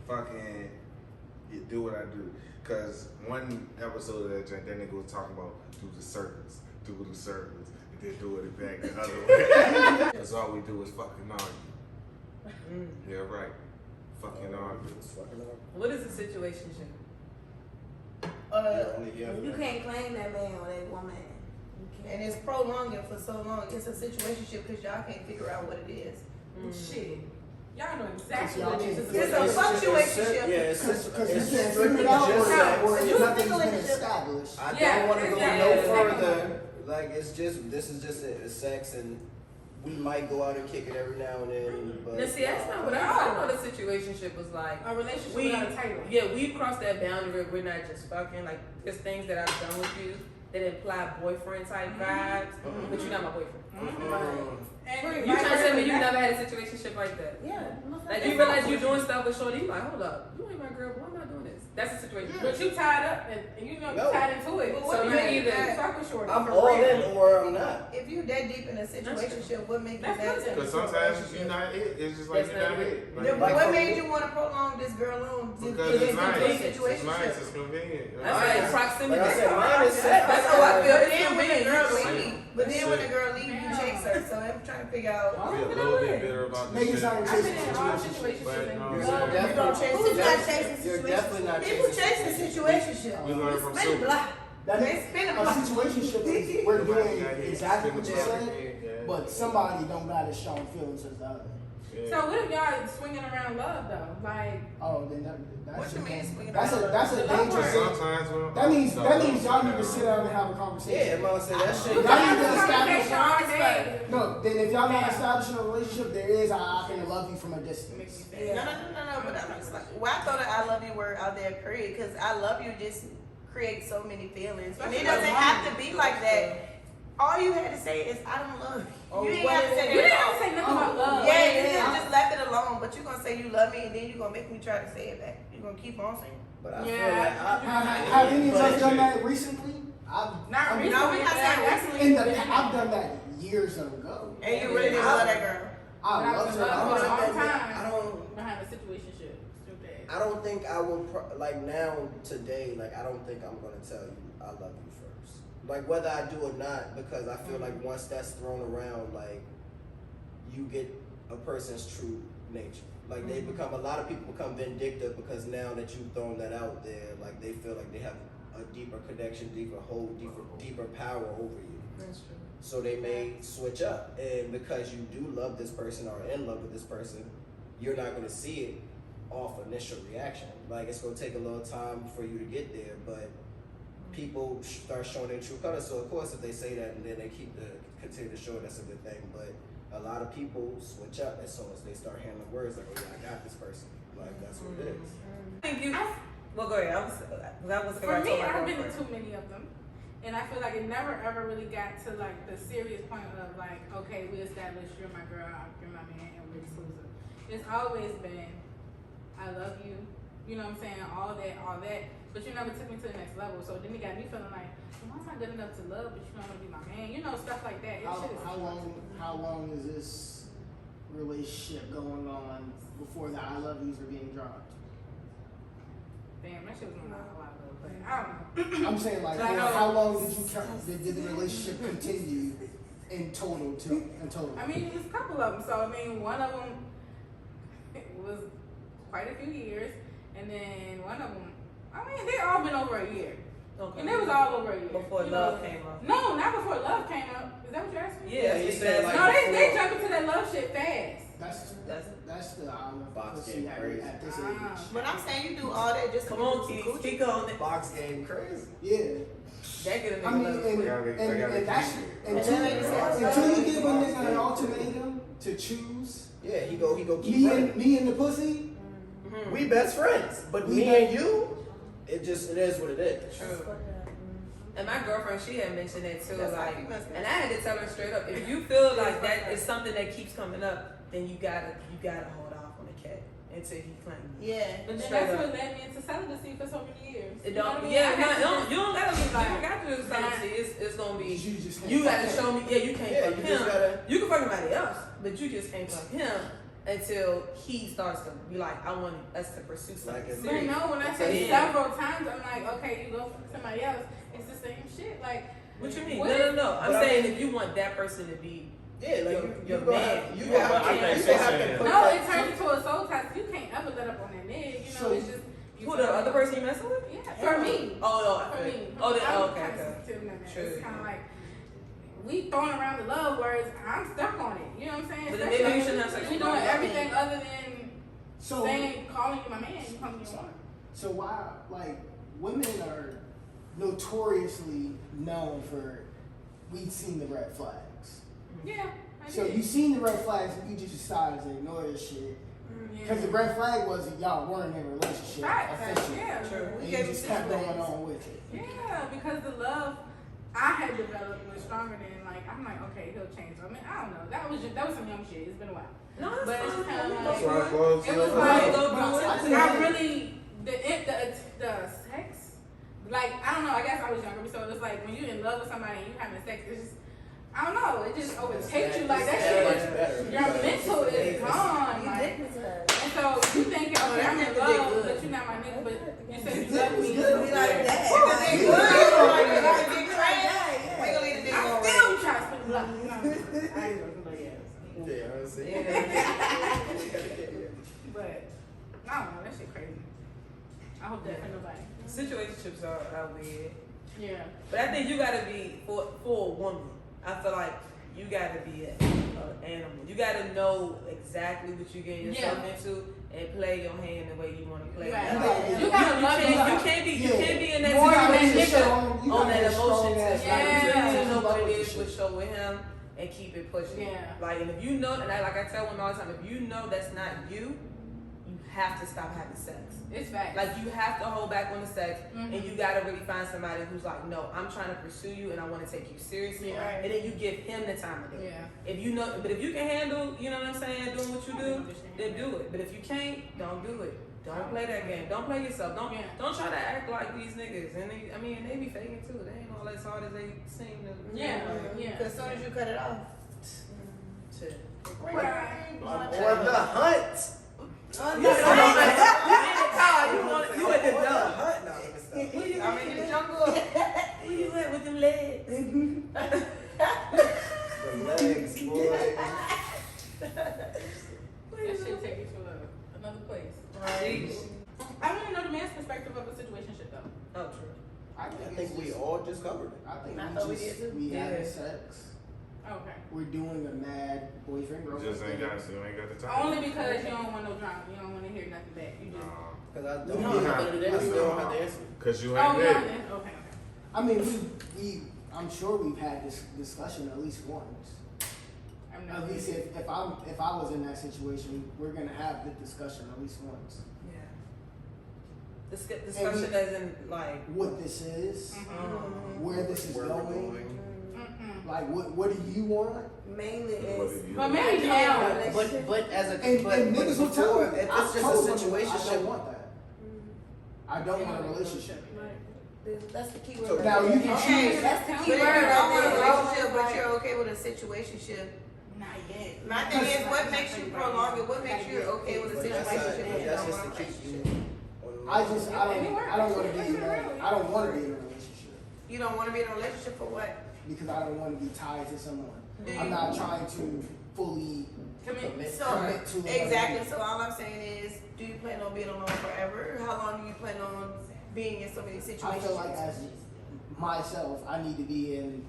fucking do what I do. Cause one episode of that joint, that nigga was talking about do the circles, and then do it back the other way. That's all we do is fucking argue. Yeah, right. Fucking argue. What is the situation? You can't claim that man or that woman. And it's prolonging for so long. It's a situationship because y'all can't figure out what it is. Shit. Y'all know exactly Y'all what it is. can't It's a fluctuation. Yeah, it's Because it's you can't strictly figure it out just sex. or It's nothing's been relationship. established. I Yeah, don't want to go exactly. no further. Like this is just it. It's sex, and we might go out and kick it every now and then. But Now, see, that's not what I thought the situationship was like. A relationship We, without a title. yeah, we've crossed that boundary. We're not just fucking. Like, there's things that I've done with you that imply boyfriend type vibes, but you're not my boyfriend. And You trying to tell me you never had a situationship like that? Yeah. Like, you realize you're doing stuff with Shorty, you like, hold up, you ain't my girl, why am I doing this? That's a situation. But you tied up and you know No. you tied into it. But So what you makes either that- fuck with Shorty. I'm for all real. in or I'm not. If you that deep in a situationship, what makes you That's that good. deep? Cause sometimes you're not it. It's just like That's you're not not it. Then Like what for made me- you want to prolong this girl on? Because it's nice. It's nice. Situationship. It's convenient. That's like proximity. Like I said, mine is sex. That's how I feel. But It's then when the convenient. girl You can leave, win. but then when the Shit. girl leave, you chase her. So I'm trying to figure out. I feel a little bit bitter about this Niggas shit. aren't I've chasing been in all situations. situations. But, and no, you you're know, definitely- You don't chase Who's situationship. not chasing You're definitely not People chasing chasing situationship. We learn from Spin a Super. block. That They is, spin a a block. situationship is we're doing Yeah, exactly what you yeah. said, Yeah. but somebody don't got as strong feelings as the other. Yeah. So what if y'all swinging around love though? Like Oh, then that's What you mean a, swinging that's around? a The love dangerous. word. Sometimes when That means no, y'all need to sit down and have a Yeah, conversation. I'm gonna say that shit. Y'all need to establish. conversation all day. No, then if y'all not establishing a relationship, there is I can love you from a distance. Makes me No, sad. no. But I'm just like, well, I throw the I love you word out there, period, because I love you just creates so many feelings. And it doesn't have to be like that. All you had to say is, I don't love you. Oh, You ain't what have to is say it? You that. didn't have to say nothing about love. Yeah, you did. Just left it alone. But you're going to say you love me, and then you're going to make me try to say it back. You're going to keep on saying it. But I Yeah. feel like Have any of us done that recently? Not I'm- recently. No, we're not saying that's recently. In the I've done that years ago. And you really didn't love that girl. I But love was her. in love for a long I time. don't- Behind a situationship. Stupid. I don't think I will like now today. Like I don't think I'm gonna tell you I love you first. Like whether I do or not, because I feel like once that's thrown around, like you get a person's true nature. Like they become a lot of people become vindictive because now that you've thrown that out there, like they feel like they have a deeper connection, deeper hold, deeper power over you. That's true. So they may switch up, and because you do love this person or are in love with this person, you're not going to see it off initial reaction. Like it's going to take a little time for you to get there, but people start showing their true colors. So of course, if they say that and then they continue to show it, that's a good thing. But a lot of people switch up as soon as they start hearing the words like, "Oh yeah, I got this person." Like that's what it is. Thank you. Well, go ahead. I was For me, I've been to too many of them. And I feel like it never ever really got to like the serious point of like, okay, we established you're my girl, you're my man, and we're exclusive. It's always been, I love you, you know what I'm saying, all that, but you never took me to the next level. So then it got me feeling like, well, I'm not good enough to love, but you don't want to be my man, you know, stuff like that. How long is this relationship going on before the I love yous are being dropped? Damn, that shit was not a while ago, but I don't know. I'm saying like, I know. how long did the relationship continue in total? I mean, there's a couple of them. So, I mean, one of them was quite a few years, and then one of them I mean, they all been over a year. Okay. And it was all over a year. Before you love know? came up. No, not before love came up. Is that what you're asking? Yeah, he he said, said like, No, they before- jump into that love shit fast. That's the Box pussy game at, crazy. at this Ah. age. But I'm saying you do all that just to Come on, get Keith, some coochie. speak on it. Box game crazy. Yeah. That get a I nigga mean, love and, quick. and that's And then they say- until you give a nigga an ultimatum to choose Yeah, he go keep running. me and the pussy. We best friends, but We me not- and you, it is what it is. True. And my girlfriend, she had mentioned that too, That's how like, you must be. and I had to tell her straight up, if you feel like that is something that keeps coming up, then you gotta hold off on the cat until he claims you. Yeah. But then Straight that's up. what led me into celibacy for so many years. It You know what I don't, mean? yeah, I had to you don't gotta do Like, something. It's gonna be, You just can't you gotta fuck show me, yeah, you can't Yeah, fuck you him. just gotta. You can fuck anybody else, but you just can't fuck him until he starts to be like, I want us to pursue something Like if- But serious. no, when I Yeah. say several times, I'm like, okay, you go fuck somebody else. It's the same shit. Like, What you mean? What No. I'm But I saying mean- if you want that person to be, Yeah, like Your you man. gonna have, you Yeah, gonna but I have to, think you so gonna have to saying- put no, that. it turns into a soul tie. You can't ever let up on that nigga. You know, So- it's just. You who the feel other me? person you messing with? Yeah, for me. Oh, For me. Oh, I'm okay. kinda sensitive in that. True. It's kind of like we throwing around the love words. I'm stuck on it. You know what I'm saying? But then maybe you Especially shouldn't have sex we with doing nobody. everything other than So saying calling you my man. You call me your woman. so why like women are notoriously known for we've seen the red flags. Yeah. I So did. you seen the red flags and you just decided to ignore this shit. Because the red flag was that y'all weren't in a relationship Facts. officially. Yeah. True. And We you gave just him kept 6 going legs. on with it. Yeah, because the love I had developed was stronger than like I'm like okay he'll change. I mean I don't know that was some young shit. It's been a while. No, But that's it's fine. kinda That's like- fine. It was Go like do it. I really the sex like I don't know. I guess I was younger, so it was like when you're in love with somebody and you having sex, it's just I don't know. It just overtakes you like that shit. Your mental is gone. You Like, dick was her. and so you thinking, okay, that I'm in nigga did love, good. but you're not my nigga, but you said you Dick love was me. good. Be like that. Because they good. Like, they got big trash. Yeah. We gonna leave the dick I'm alone. still trying to spin the block. You know? I ain't gonna do that. Yeah, I see. But I don't know, that shit crazy. I hope that for nobody. Situationships are weird. Yeah. But I think you gotta be, for a woman, I feel like you gotta be an animal. You gotta know exactly what you're getting yourself into and play your hand the way you wanna play it. Right. Like, You gotta love you yourself. can't be in that You gotta situation be strong. You on gotta that be strong emotion ass tip. Yeah. Like, you need to know what it With is, the what shit. show with him, and keep it pushing. Yeah. Like, and if you know, and like I tell women all the time, if you know that's not you, you have to stop having sex. It's facts. Like, you have to hold back on the sex, Mhm. and you gotta really find somebody who's like, no, I'm trying to pursue you, and I want to take you seriously, Yeah. and then you give him the time of day. Yeah. If you know, but if you can handle, you know what I'm saying, doing what you do, then do it. But if you can't, don't do it. Don't play that game. Don't play yourself. Don't try to act like these niggas. And they be faking too. They ain't all as hard as they seem to. Yeah. Yeah. Because as soon as you cut it off. Shit. Right. On the hunt. You at the On the dump. hunt now. let me stop. Where you I'm in the jungle. Where you at with them legs? The legs, boy. That shit take you to another place. Jeez. I don't even know the man's perspective of a situationship though. Oh, true. I think we all just covered it. I think I thought we we just did too. we having Yeah. sex. Okay. We're doing a mad boyfriend girlfriend. Just ain't got the time. Only because you don't want no drama. You don't want to hear nothing back. You just. Because I No, don't you know. have I still don't have the answer. Cause you Oh, ain't no, there. then. Okay. I mean, I'm sure we've had this discussion at least once. I'm At not. least if I was in that situation, we're gonna have the discussion at least once. Yeah. Discussion as in like. What this is, Mhm. where this is Where we're going, Mm-mm. like what do you want? Mainly What is. do you But do? maybe now. But as a And but niggas will tell before, you, if I've it's just told a them, situation I don't want that. I don't want a relationship. That's the key So word. Now you can Okay, choose. That's the But key if you word. don't want a right there. relationship, but you're okay with a situationship. Not yet. My thing is, what makes you prolong it? What makes you okay with a But that's situationship if you that's don't just want a to keep relationship? you. I don't want to be in I don't want to be in a relationship You don't want to be in a relationship for what? because I don't want to be tied to someone. Do I'm you- not trying to fully Commit. So commit to exactly. So all I'm saying is, do you plan on being alone forever? How long do you plan on being in so many I situations. feel like as myself, I need to be in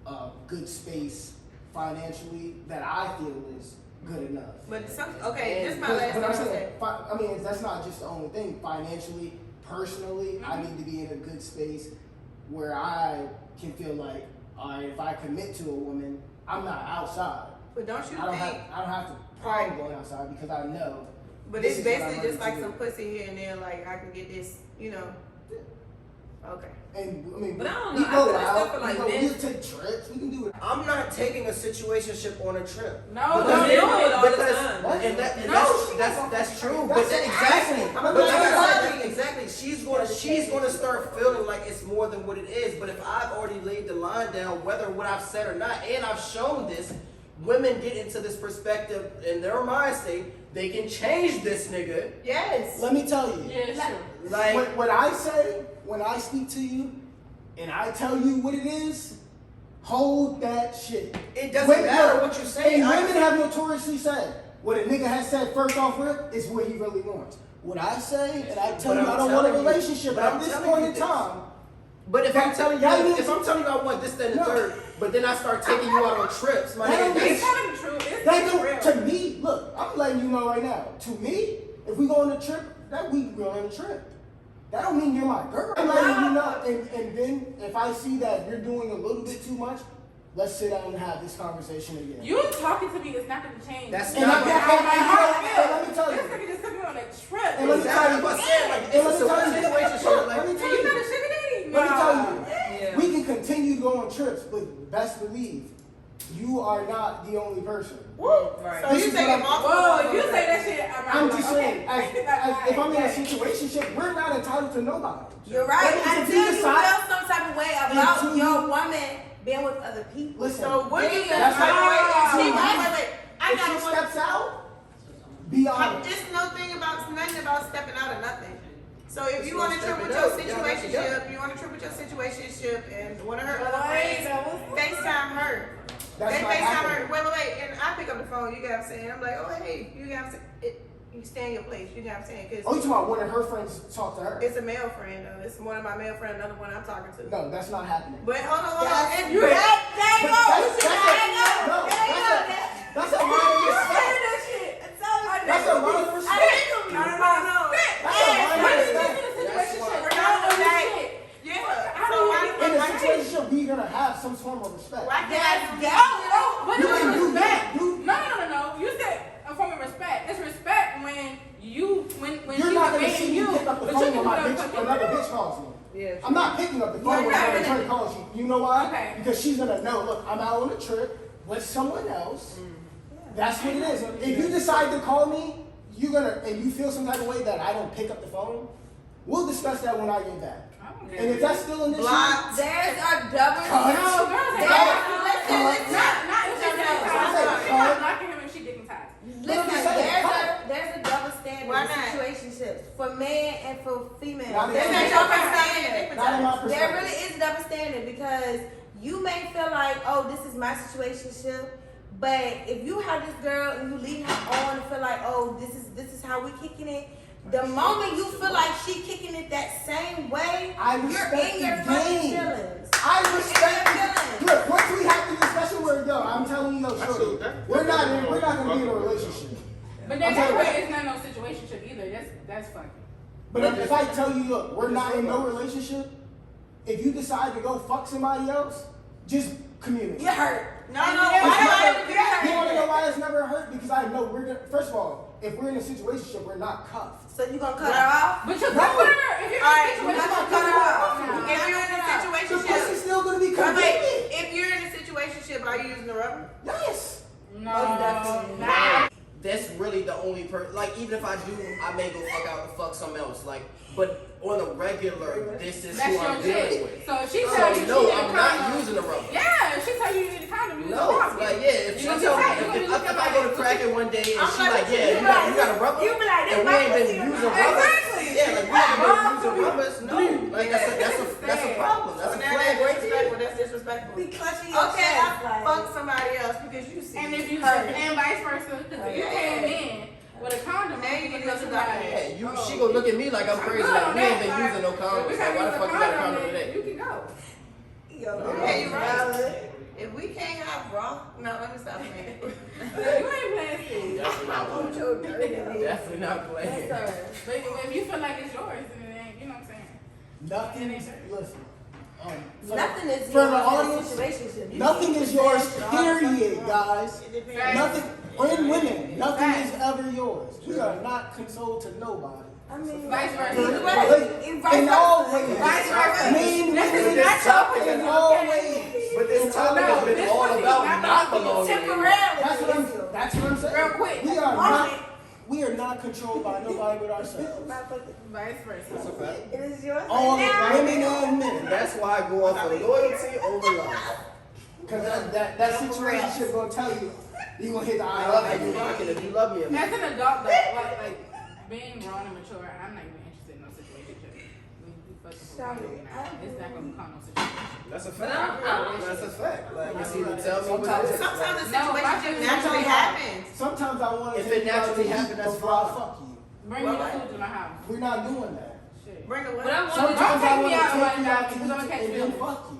a good space financially that I feel is good enough. But okay, this is my But last thing I'm I'm saying, saying. I mean, that's not just the only thing. Financially, personally, I need to be in a good space where I can feel like, all right, if I commit to a woman, I'm not outside. But don't you I don't think? have to problem going outside because I know. But this it's is what I'm basically just ready like to some do. pussy here and there. Like I can get this, you know. Okay. And I mean, But I don't we know, I go feel like out, stuff for, like, we men- take trips, we can do it. I'm not taking a situationship on a trip. No, But they do it all the Because- time. And No, that's true. That's But then exactly. I'm But not like I saying- said, exactly. She's gonna start feeling like it's more than what it is. But if I've already laid the line down, whether what I've said or not, and I've shown this, women get into this perspective in their mind state. They can change this nigga. Yes. Let me tell you. Yeah, it's true. Like What I say when I speak to you and I tell you what it is, hold that shit. it doesn't Women- matter look, what you say. And women have notoriously said, what a nigga has said first off rip is what he really wants. What I say, and I tell But you I'm I don't want a telling you- relationship but at I'm this telling point you in this. time. But if I'm telling you, That means- if I'm telling you I want this, then the No. third, but then I start taking you out on trips, my That nigga, don't It's that's kind of true. It's That real. don't, to me, look, I'm letting you know right now. To me, if we go on a trip, that we go on a trip. That don't mean you're my girl. I'm letting you know, and then if I see that you're doing a little bit too much, let's sit down and have this conversation again. You talking to me is not going to change. That's And not I- what how my heart and feels. let me tell you. This nigga just took me on a trip. And let me tell you, exactly what I said. Like and it's let a me tell you, situation. look, Like let me So tell you you, got a sugar daddy? let me tell you, Yeah. we can continue to go on trips, but best believe, you are not the only person. Woo. Right. So This you is taking what I'm- multiple. Whoa, if you say that shit, I'm like, just okay. saying, if I'm in a situationship, we're not entitled to nobody. You're right. If Until you you decide- feel some type of way about Until your you- woman being with other people. Listen, So what do you think? That's Wait, right. wait. I if got she one. steps out, be honest. It's no thing about nothing about stepping out of nothing. So if you on a trip Step with it your up. Y'all got situationship, you on a trip with your situationship, and one of her other Wait, friends that was- FaceTime her. That's They not FaceTime her. happening. Wait, and I pick up the phone. You get what I'm saying? I'm like, oh hey, you get what I'm saying? You stay in your place. You get what I'm saying? Oh, you Because talking about one of her friends talk to her? it's a male friend. It's one of my male friends. Another one I'm talking to. No, that's not happening. But hold on. That's- And you but- that there you But go. that's- There you go. no, There you go. that's a line of respect. that shit. It's so That's a line of respect. No. That's a line of respect. We're not on that. Yeah. So In a why situationship, we're gonna have some form of respect. can't Yes, I? What You is can do respect? that. No. You said a form of respect. It's respect when when You're she's not gonna debating see me you, pick up the but phone you when can my do bitch, that. another bitch calls me. Yeah. I'm not picking up the phone You're when not another gonna- friend calls you. You know why? Okay. Because she's gonna know, look, I'm out on a trip with someone else. That's what it is. If you decide to call me, you're gonna, and you feel some type of way that I don't pick up the phone, we'll discuss that when I get back. And if that's still an issue, Blocked. There's a double. Cut. No, girls There's, ain't listen, not if she's getting tired. She's not blocking him if she's getting tired. listen, there's a double standard Why in not? situationships for men and for females. Not in There's my a double standard. perspective. not in my There perspective. really is a double standard because you may feel like, oh, this is my situationship, but if you have this girl and you lead her on and feel like, oh, this is how we kicking it. The moment you feel like she kicking it that same way, I you're respect in your the fucking game. feelings. I respect You're in your it. feelings. Look, once we have the discussion where, yo, I'm telling you, yo, shorty, we're not gonna be in a relationship. But then I'm that telling way you. it's not no situationship either. That's fucking. But if I tell you, look, we're not in no relationship, if you decide to go fuck somebody else, just communicate. You're hurt. No. You wanna know why it's never hurt? Because I know we're gonna, first of all, if we're in a situationship, we're not cuffed. So you gonna cut her off? But you're No. good with her if you're Alright, in You're a not situation. gonna cut her off. If you're in a The situationship, pussy's still gonna be wait, committed. if you're in a situationship, are you using the rubber? Yes. No, Most definitely. nah. that's really the only like even if I do, I may go fuck out and fuck something else. Like, but on a regular, this is That's who I'm your dealing shit. with. So if she So tell you no, she need I'm a not condom. using a rubber. Yeah, if she tell you you need a condom, you need No, a condom. like yeah, if she You tell me, gonna be tight. if I go to crack it one day and I'm she like, like, yeah, you you be like, got a rubber, you be like, and we ain't been using rubbers, Exactly. yeah, like we ain't been using rubbers, no, like that's a problem, that's a Now flag that's right disrespectful. there. That's disrespectful. Be clutching your Okay, chest, I like. fuck somebody else because you see. And if you Hurt. and vice versa, because if you came in with But a condom, Now you can can go to the doctor. Yeah, she gonna look at me like I'm crazy. Like, we ain't been using no condoms. We Like, why the fuck you got a condom today? You can go. Yeah, you're right. If we can't have raw, no, let me stop playing. You ain't playing Steve. Definitely not playing. Definitely not playing. But if you feel like it's yours, then it ain't, you know what I'm saying? Nothing. Listen. Nothing is for yours the in a audience. situationship. Nothing is yours. Period, guys. Facts. Nothing. And women, nothing Facts. is ever yours. We are not consoled to nobody. I mean, Vice versa. either way, In all ways. Vice versa. Men, This is women, not your in opinion, all okay? ways. But this topic No, has been this all pussy about not not belonging belonging. temporarily. That's what I'm saying. Real quick. We are not controlled by nobody but ourselves. Vice versa. That's a fact. It is yours. All now. women and men. And that's why I go off of loyalty over love. Because that situation gonna tell you, you gonna hit the I love eye. you, rocking. If you love me, As an adult, though, like being grown and mature, I'm not even interested in no situationship. When you fucking for Sorry, it's not gonna become no situation. that's a But fact. I'm That's a fact. Like, it's either tell me what it is. Sometimes the No, my situation thing is naturally happens. Sometimes I want to If it naturally happen, that's before I fine. fuck you. Bring me the food to my house. We're not doing that. Shit. Bring the But I what? wanted Sometimes take I me want to out take one you night, out to because I'm gonna eat catch and you. then fuck you.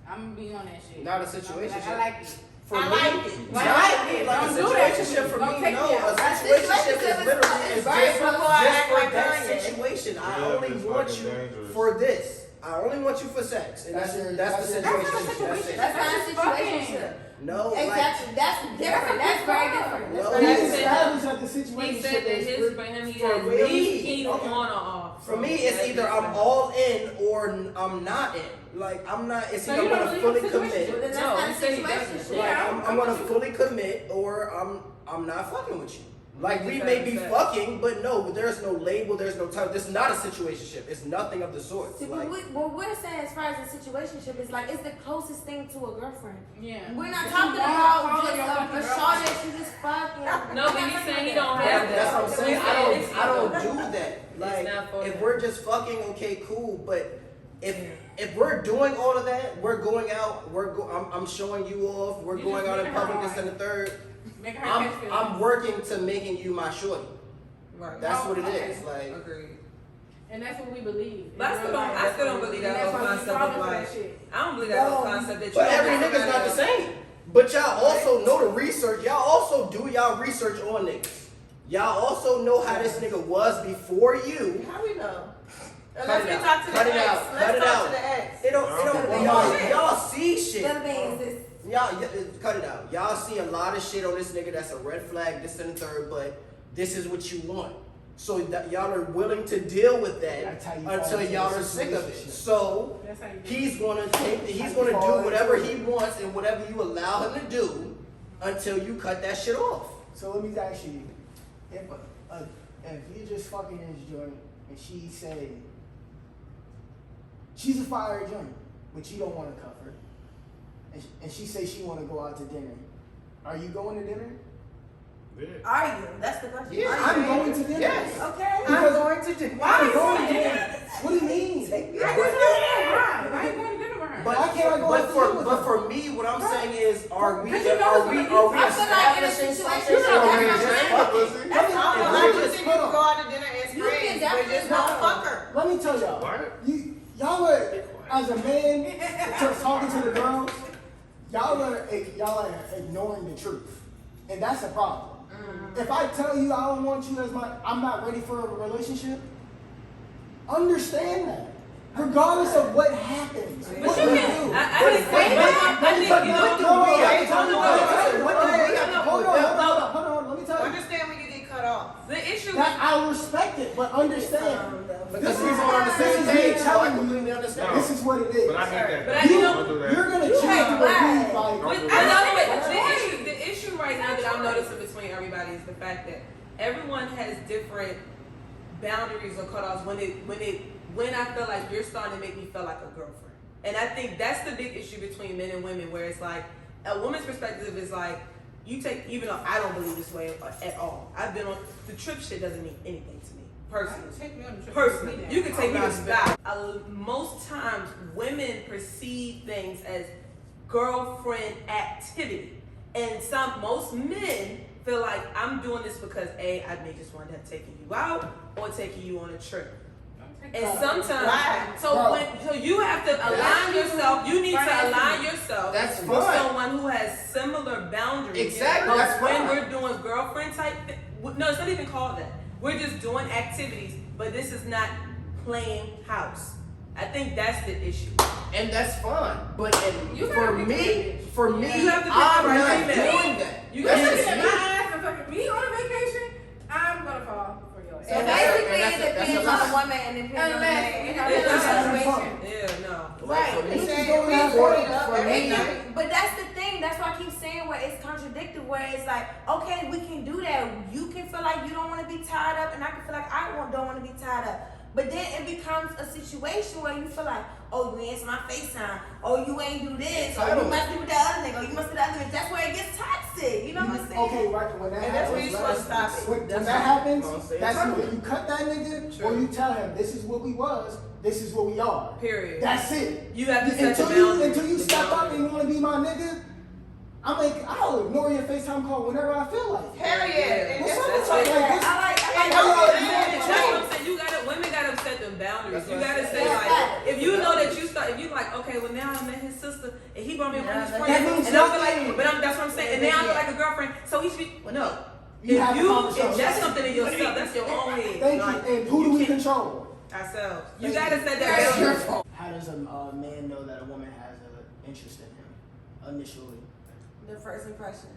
I'm gonna be on that shit. Not a situation. I like it. For I me, like it. Like, like a don't do that. situationship for Don't me, take no. me A out. situationship is literally is Right just before I act for like that Kanye. situation. I Yeah, only it's want fucking you dangerous. for this. I only want you for sex, and that's the That's situation. not a That's situation. it. That's not a That's just situation. No, like Exactly. That's different. That's very different. That's No, very He different. established that the He situation said that is his for him he For had me, either okay. on or off. for me, it's That's either just I'm like- all in or I'm not in. Like I'm not. It's So either you I'm don't gonna believe fully in situations? commit. Then that's No, not he a said he situation. doesn't. Like Yeah, I'm gonna fully commit or I'm not fucking with you. Like we may be Exactly. fucking, but no, but there's no label, there's no time. This is not a situationship. It's nothing of the sort. See, Like, what we're saying as far as a situationship is like it's the closest thing to a girlfriend. Yeah. We're not But talking you won't about call just your fucking a girlfriend. short that you just fucking. No, but he's saying he don't have that. that's what I'm saying. I don't do that. Like not for if him. we're just fucking, okay, cool. But if we're doing all of that, we're going out. I'm showing you off. We're You going just out in making her public. This hard. and the third. Make her catch feelings. I'm working to making you my shorty. Right. That's what it okay. is. Like. Agreed. And that's what we believe. But I still don't believe that whole concept of like. I don't believe that whole concept that you. But don't every have to nigga's not the have- same. But y'all also know the research. Y'all also do y'all research on niggas. Y'all also know how this nigga was before you. How we know? Cut Unless it we out. talk to Cut the it ex. out. Cut Let's it talk out. to the ex. It don't y'all see shit. Little beans is Y'all cut it out. Y'all see a lot of shit on this nigga that's a red flag, this and the third, but this is what you want. So that y'all are willing to deal with that That's how you fall until into y'all a are sick of it. situationship. So That's how you do he's gonna do whatever he wants and whatever you allow him to do until you cut that shit off. So let me ask you, if you're just fucking this joint and she say she's a fire joint, but you don't want to cuff her, and she say she want to go out to dinner, are you going to dinner? Yeah. Are you? That's the question. Yeah, Are you? I'm going to dinner. Yes. Okay. Because- I'm going to do. I'm going to dinner. What do you mean? Why you going to dinner with her? Why can't I go out to dinner with But her? for me, what I'm saying is, are we Because you know it's gonna be- I feel like in a establishing situation something or like we're that, just I'm fucking? That's all. If I we're just just- think you can go out to dinner as You can friends, but definitely just go. don't fuck her. Let me tell y'all. What? Y'all are, as a man, just talking to the girls, y'all are ignoring the truth, and that's a problem. If I tell you I don't want you as I'm not ready for a relationship, understand that. Regardless of what happens, But what you we can. do. I think you know. Hold on, let me tell you. Understand when you get cut off. The issue. That I respect it, but understand. Because This we're is on the this same is me page, so I telling you, completely understand. this is what it is. But I hate that. But I Don't do that. You're gonna You choose hate to black. believe like. But the issue right now that I'm noticing between everybody is the fact that everyone has different boundaries or cutoffs when I feel like you're starting to make me feel like a girlfriend. And I think that's the big issue between men and women, where it's like a woman's perspective is like you take, even though I don't believe this way at all. I've been on the trip shit doesn't mean anything to me personally. Take me on the trip. Personally, you can take me to Dubai. Most times, women perceive things as girlfriend activity, and most men feel like I'm doing this because A, I may just want to taking you out or taking you on a trip. And sometimes, so you have to align yourself. You need to align yourself That's with fine. someone who has similar boundaries. Exactly, But that's when fine. we're doing girlfriend type, no, it's not even called that. We're just doing activities, but this is not playing house. I think that's the issue. And that's fine. But You for gotta me, pick You have to pick I'm the right not female. doing that. You You're That's looking just at me. my ass and fucking me on a vacation, I'm gonna fall for your ass. So And basically, that's it a depends lot. on the woman and it depends on the Unless man. you It have depends on the a situation. Yeah, no. Like, for me, Bitches go have fun. for me, But that's the thing. That's why I keep saying where it's contradictory. Where it's like, okay, we can do that. You can feel like you don't want to be tied up, and I can feel like don't want to be tied up. But then it becomes a situation where you feel like, oh, you answer my FaceTime. Oh, you ain't do this. Or you must be with that other nigga. Or you must be with the other nigga. That's where it gets toxic. You know what I'm saying? Okay, right. When that And that's happens, where you're supposed to stop it. When That's that right. happens, I'll say that's it's either true. you cut that nigga True. or you tell him this is what we was, this is what we are. Period. That's it. You have to set the Until boundaries. you step up and want to be my nigga, I'll ignore your FaceTime call whenever I feel like it. Hell yeah. And What's that's up with it. y'all? Like this? I like That's what I'm saying. Women gotta set them boundaries. That's You what gotta I'm say saying. like, if you know that if you like, okay, well now I met his sister and he brought me around his Yeah, friend, that means and I feel nothing. like, that's what I'm saying. And now I feel like a girlfriend, so he should be. Well, no. You have to calm If yourself. that's something in yourself, that's your own head. Thank Like, you. And who do we control? Ourselves. You gotta set that That's your boundary. fault. How does a man know that a woman has an interest in him initially? The first impression.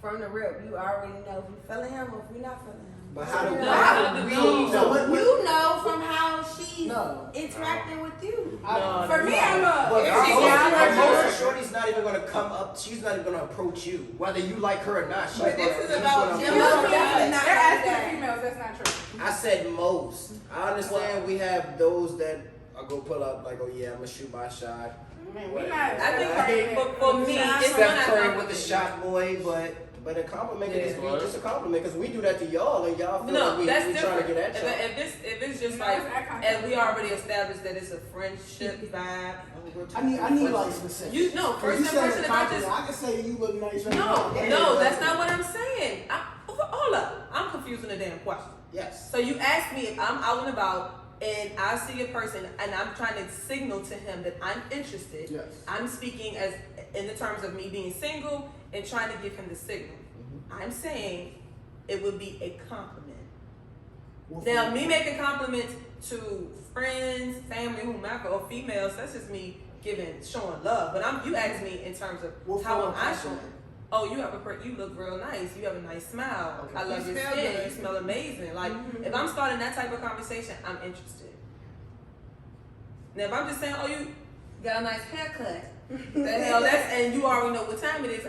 From the rip, you already know if you feeling him or if you're not feeling him. But how do we No. know? You know from how she's No. interacting with you. For me, I'm a. But if she down most her- of shorty's not even gonna come up. She's not even gonna approach you, whether you like her or not. She's But this gonna, is she's about gonna you. They're approach you. Definitely not asking like the females, that's not true. I said most. I understand we have those that are go pull up like, oh yeah, I'm gonna shoot my shot. I mean, we not. I think for me, it's Steph not Curry with the shot boy, but a compliment can just be just a compliment because we do that to y'all and y'all feel No, like we that's trying to different. get at y'all. If it's just No, like, it's eye contact. and we already established that it's a friendship vibe. I need like specifics. You know, first You said impression. If I just compliment. I can say you look nice right no, now. that's not what I'm saying. Hold up, I'm confusing the damn question. Yes. So you asked me if I'm out and about and I see a person and I'm trying to signal to him that I'm interested. Yes. I'm speaking as in the terms of me being single and trying to give him the signal. I'm saying it would be a compliment. Now, me making compliments to friends, family, whomever, or females, that's just me showing love. But you asked me in terms of What how form am I of showing? compliment? Oh, you look real nice. You have a nice smile. Okay. I love You your smell skin. good. You smell amazing. Like if I'm starting that type of conversation, I'm interested. Now, if I'm just saying, oh, you got a nice haircut. The hell, and you already know what time it is.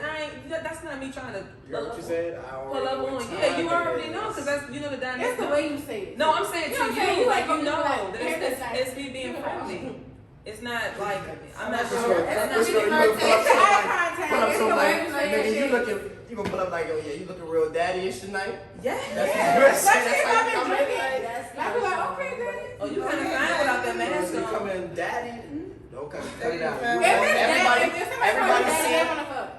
That's not me trying to You heard what you said? I pull already up know what on. time Yeah, you it already is. know because that's the dynamic. It's the way you say it. No, I'm saying You to know what I'm saying? you, You like like you know like, that hair that's nice. it's me being friendly. It's not like I'm not This sure. way- It's this not way you really gonna pull up It's the eye something contact. pull up It's the something way like, you say nigga, it. you gonna pull up like, oh yeah, you looking real daddy-ish tonight? Yeah. That's Yeah. what you're Especially saying. if I've been That's how you drinking. come in. I be like, okay, daddy. Oh, you kind of fine without that mask You on. come in daddy? Don't cut it out. If If it's Everybody, if somebody everybody calls daddy, see they it. wanna fuck.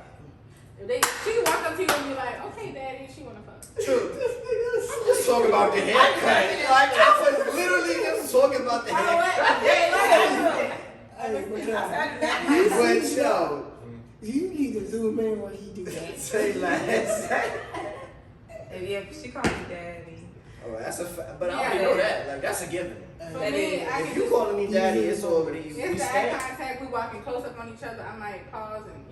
She can walk up to you and be like, okay, daddy, she wanna fuck. True. I'm just talking about the haircut. Like, I was literally just talking about the haircut. But yo, You need to zoom in when he do that. say less. Yeah, she called me daddy. Oh, that's a fact. But I already know that. Like, that's a given. For That me, is- I If can you just, calling me daddy, it's already it's we the eye stand. contact, we walking close up on each other, I might pause and,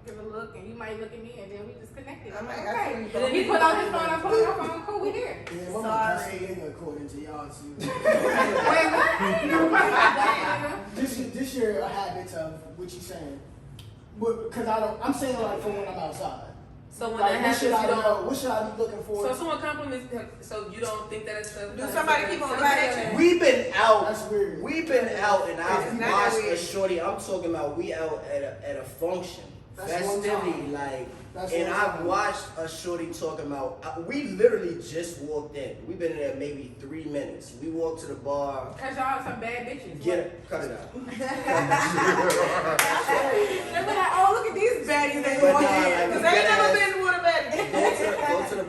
give a look, and you might look at me, and then we just connected. I'm like, okay. But then He you put out his phone, I put my phone, cool, we here. Yeah, what was the nigga according to y'all too? Wait, what? I ain't know about that. This your habits of what you saying. Because I'm saying like for when I'm outside. So when Like, that what happens, should you I know? don't. What should I be looking for? So someone compliments him, so you don't think that it's a. Do somebody keep on batting? We've been out. That's weird. We've been out, and I've It's not watched weird. a shorty. I'm talking about we out at a function, That's one festivity, time. like. That's And one I've time. watched a shorty talking about. We literally just walked in. We've been in there maybe 3 minutes. We walked to the bar. Cause y'all some bad bitches. Get it, cut it out. They be like, oh, look at these baddies they But walk nah, in. like, Because they ain't never deadass. been with a baddie.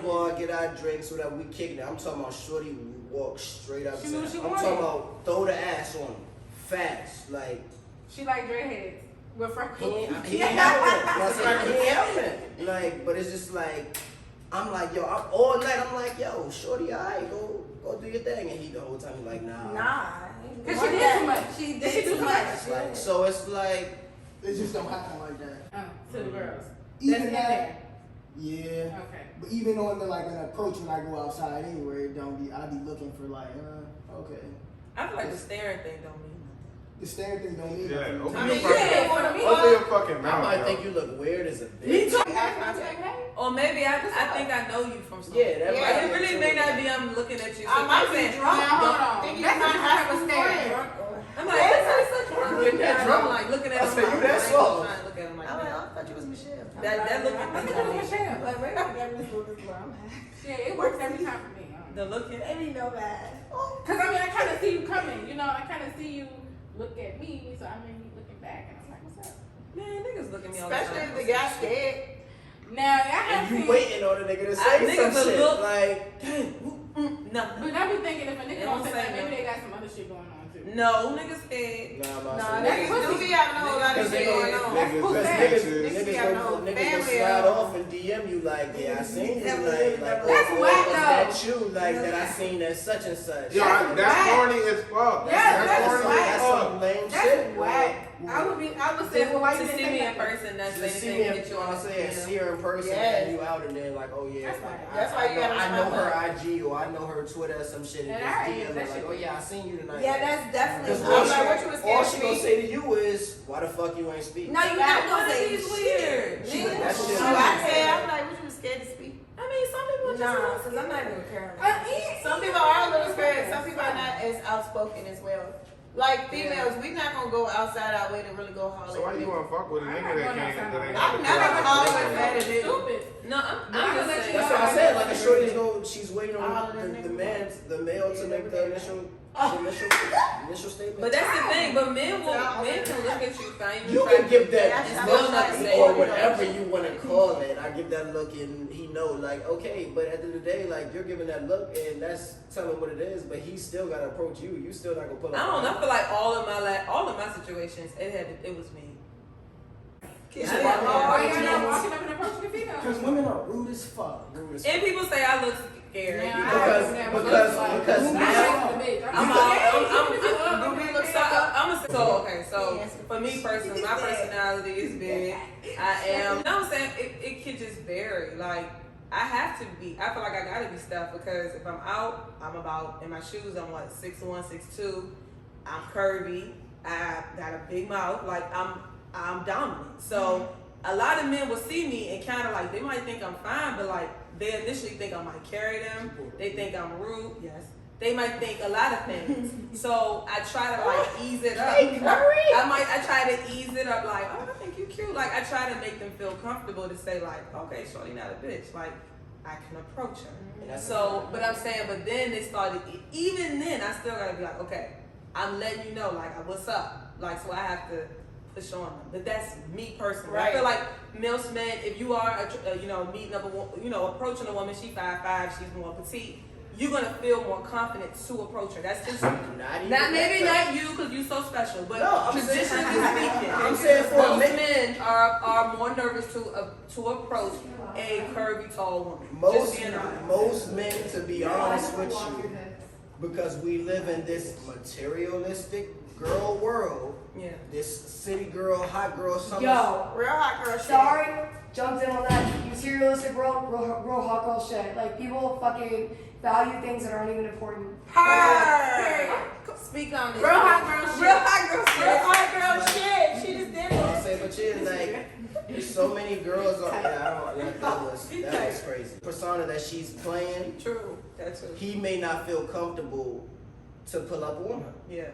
bar, get our drinks, so that we kicking it. I'm talking about shorty walk straight up She to knew him. what she I'm wanted. talking about throw the ass on him. Fast. Like, She like dreadheads with he freckles. ain't helping. You know what I'm saying? He ain't helping. Like, but it's just like, I'm like, yo, I'm all night, I'm like, yo, shorty, alright, go do your thing. And he the whole time, he like, nah. Nah. Cause she did too much. She She did too too much. much. Like, so it's like, It just don't happen like that. To the girls. Even That's in that, there. yeah. Okay. But even on the like an approach when I go outside anywhere, it don't be. I be looking for like, okay. I feel like the staring thing don't mean The staring thing don't mean Yeah, nothing. open mean, your yeah, for fucking, me, open your fucking I mouth. might yo. think you look weird as a bitch. Me too. Eye contact. nothing. Or maybe I think I know you from somewhere. Yeah, that Yeah, might Like, it be really true. may not be I'm looking at you. I So might I'm be saying, drunk. Now hold on. Think That's you a might type have of to stare. I'm like, what's that such a Get that drunk. I'm like looking at I him. said, you like, that I ain't soft. trying to look at him like I'm like, that. I thought you was Michelle. That looking I thing think it don't was mean. Michelle. Like, maybe I got this little bit I'm Yeah, it works every time for me. The looking. Maybe no bad. Cause I mean, I kind of see you coming. You know, I kind of see you look at me, so I may be looking back, and I'm like, what's up? Man, niggas look at me all the Especially time. if the guy scared. Now I And have you seen. waiting on a nigga to I say niggas some will shit. look- Like, Nothing. But I be thinking if a They nigga don't don't say say that, maybe nothing. they got some other shit going on too. No, niggas scared. nah, Nah, nah, niggas do be having a whole lot of Cause shit they going gonna, on. That's cool. cause Facts. niggas be having a whole gonna family slide on. off and DM you like, yeah, I seen you, like, That's oh, whack, was though. that you, like, that I seen as such and such. Yo, That's that's whack. corny as fuck. Yeah, that's corny whack. as That's fuck. some lame That's shit. whack. I would say, well, why you To didn't see say me in nothing? person, that's Just see anything me to in, get you on. see her in person, Yes. and you out, and then like, oh yeah, That's like, why- that's why you gotta I know smile. her IG or I know her Twitter or some shit, and And just I- DM her that like, shit- oh yeah, I seen you tonight. Yeah, that's definitely. Because I was like, what you was all scared she to gonna be? say to you is, why the fuck you ain't speak? No, you're not One gonna of say these shit. weird. Nigga, That shit So is I weird. said, I'm like, what you was scared to speak? I mean, some people just Nah, don't because I'm not even caring. Some people are a little scared. Some people are not as outspoken as well. Like females, we not gonna go outside our way to really go holler. So why at you niggas. gonna fuck with a I'm nigga not that going can't, outside that my ain't way. got I'm the never character? holler at that nigga. Stupid. No, I'm I'm gonna just let you saying. That's know. what I said. Like a shorty's go, she's waiting All on of them the niggas. male to make the initial statement. But that's the thing. But men can look at you, find you You can give that That's and how still I not like say or it. whatever you want to call it. I give that look and he know like okay, but at the end of the day, like you're giving that look and that's telling what it is. But he still gotta approach you. You still not gonna pull up. I don't know. I feel like all of my situations, it was me. Kiss I your didn't mama. know. Why you're not walking up and approaching the female? Because women are rude as fuck. Rude as And fuck. people say I look scared. Yeah, You know, Because I'm now- the bitch. I'm Do we look so okay. So for me personally, my personality is big. I am. You know what I'm saying? It can just vary. Like I have to be. I feel like I gotta be stuff because if I'm out, I'm about in my shoes. I'm what 6'1", 6'2". I'm curvy. I got a big mouth. Like I'm dominant. So a lot of men will see me and kind of like they might think I'm fine, but like they initially think I might carry them. They think I'm rude. Yes. They might think a lot of things. So I try to like ease it up. I try to ease it up like, oh, I think you cute. Like I try to make them feel comfortable to say like, okay, shorty not a bitch. Like I can approach her. So, but I'm saying, but then they started, even then I still gotta be like, okay, I'm letting you know like what's up. Like so I have to push on them. But that's me personally. I feel like most men, if you are, meeting up approaching a woman, she 5'5", she's more petite, you're gonna feel more confident to approach her. That's just maybe not you because you're so special, but No, I'm traditionally saying- speaking, I'm saying for most men- men are more nervous to approach a curvy tall woman. Just being honest. Most men, to be honest with you, because we live in this materialistic girl world, Yeah. this city girl, hot girl, summer. Yo, Real hot girl shit. sorry, jumped in on that materialistic real hot girl shit. Like people fucking value things that aren't even important. Speak on this. Real hot girl shit. Real hot girl shit. Real hot girl shit. She just did You know what it. I'm saying? But yeah, like, there's so many girls on that was crazy. Persona that she's playing, True. That's true. he may not feel comfortable to pull up on her. Yeah.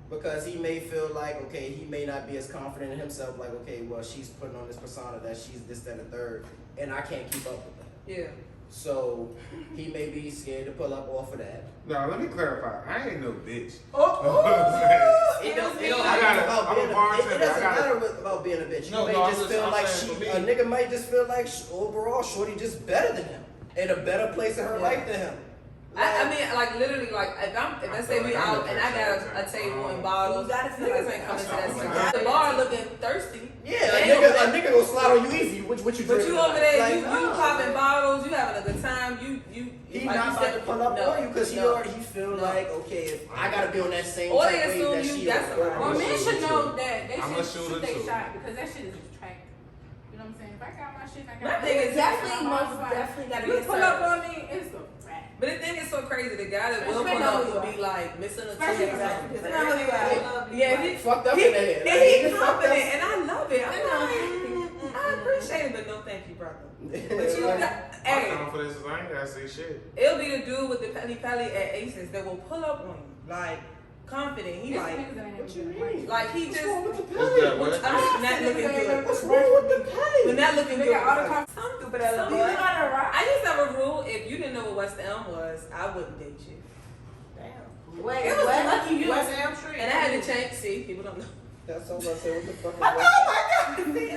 Because he may feel like, okay, he may not be as confident in himself, like, okay, well, she's putting on this persona that she's this, that, and the third, and I can't keep up with that. Yeah. So he may be scared to pull up off of that. No, let me clarify. I ain't no bitch. It don't I have gotta- about I'm being a it bartender. doesn't I gotta- matter about being a bitch. No, You may no, I'm just just- feel I'm like saying for me. a nigga might just feel like overall shorty just better than him. in a better place in her life than him. I mean, like literally, like if I say we out and I got a table and bottles, You gotta feel niggas like ain't coming to that. that shit. The bar looking thirsty. Yeah, They a nigga gonna slide on you easy. What you But drinking? you over there, Like, you no. popping bottles, you having a good time, you He like not you about said, to pull up no, on you because no. he feel No. like, okay, if I gotta be on that same Or type they wave assume that you she got on. somebody. Well, I'm a men should shooter, know too. that they I'm a should shooter, shoot their too. shot because that shit is attractive. You know what I'm saying? If I got my shit, I got My my thing shit. is definitely, I'm most fine. definitely gotta You be a pull up service. on me, it's a wrap. But the thing is so crazy. The guy that will Especially pull know up who will you be like missing a Especially tooth. if I know who you are. Yeah, he Fucked up he, in the head. and Like, he he fucked confident, up. and I love it. I'm like, I appreciate it, but no, thank you, brother. But you Like, got, My hey, confidence is I ain't gotta say shit. it'll be the dude with the pelly at Aces that will pull up on you, like confident. He It's like, niggas that ain't What you even mean? like he just. Is that what? I'm not looking good. What's wrong with the We're penny? not looking They good. got all the Like, some stupid ass So boy. you gotta rock. I used to have a rule: if you didn't know what West Elm was, I wouldn't date you. Wait, It was what? lucky you. West Elm Street. And I had to change. See, people don't know. That's all I said. What the fuck? Oh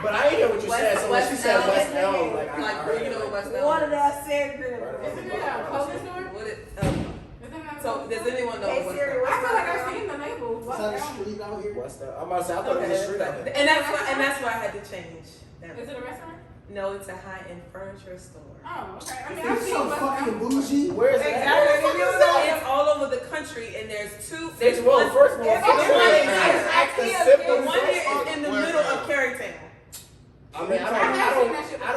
But I ain't hear what you said. So when she said Elm, West Elm, like I like, heard you know it. what West Elm? Water that said girl. Isn't it a clothing store? What it? Isn't that a So clothing does store? anyone know Hey, what West Siri, Elm? I feel like I've seen the label. Is What's that a that? street out here? West Elm. I'm about to say, I thought it was a street out here. And that's why I had to change. That. Is it a restaurant? No, it's a high-end furniture store. Oh, okay. I mean, I've It's seen so West fucking Elm. bougie. Where is it? It's all over the country, and there's two. There's Well, one. first of all, there's fuck one it. here. Ask the The symptoms. one here is in the middle of Carytown. I mean, I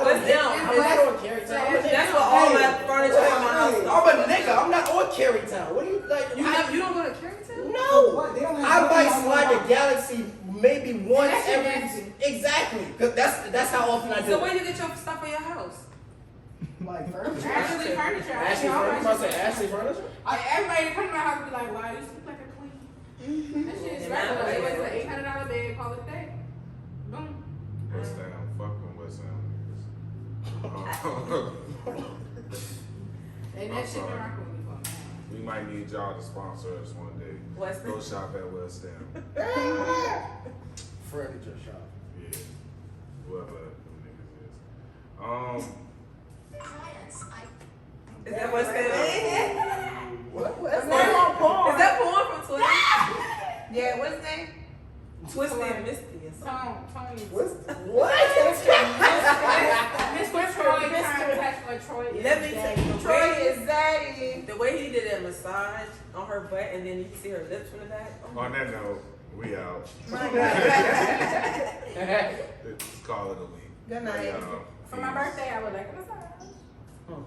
West Elm. I'm not on Carytown. I'm a nigga. That's where all my furniture from my house. I'm a nigga. I'm not on Carytown. What do you like? You don't go to Carytown? No. What? They don't have I might nothing slide on the Galaxy maybe once That's every. nasty. Exactly. Cause that's how often I do. So it. where you get your stuff for your house? like furniture. Ashley Furniture. Ashley Furniture. I'm about to say Ashley Furniture. Everybody that come to my house be like, wow, you sleep like a queen. That shit is And regular. that It was way- an $800 bed, call it a day. Boom. West Elm, fuck them West Elm niggas. And I'm that shit been sorry. rocking with me for a minute. We might need y'all to sponsor us one day. West Go shop at West Elm. Furniture shop. Yeah. Whoever them niggas is. Is that West Elm? What? That's not porn. Is that porn from Twitter? Yeah, what's his name? Twisted and Misty or something. Tony. What's what? Mr. Troy trying to catch like Troy. Let me tell you, Troy is Zaddy. the way he did that massage on her butt, and then you can see her lips from the back. Oh, On that note, we out. My God. Let's call it a week. Good night. Y'all. For my Peace. birthday, I would like a massage.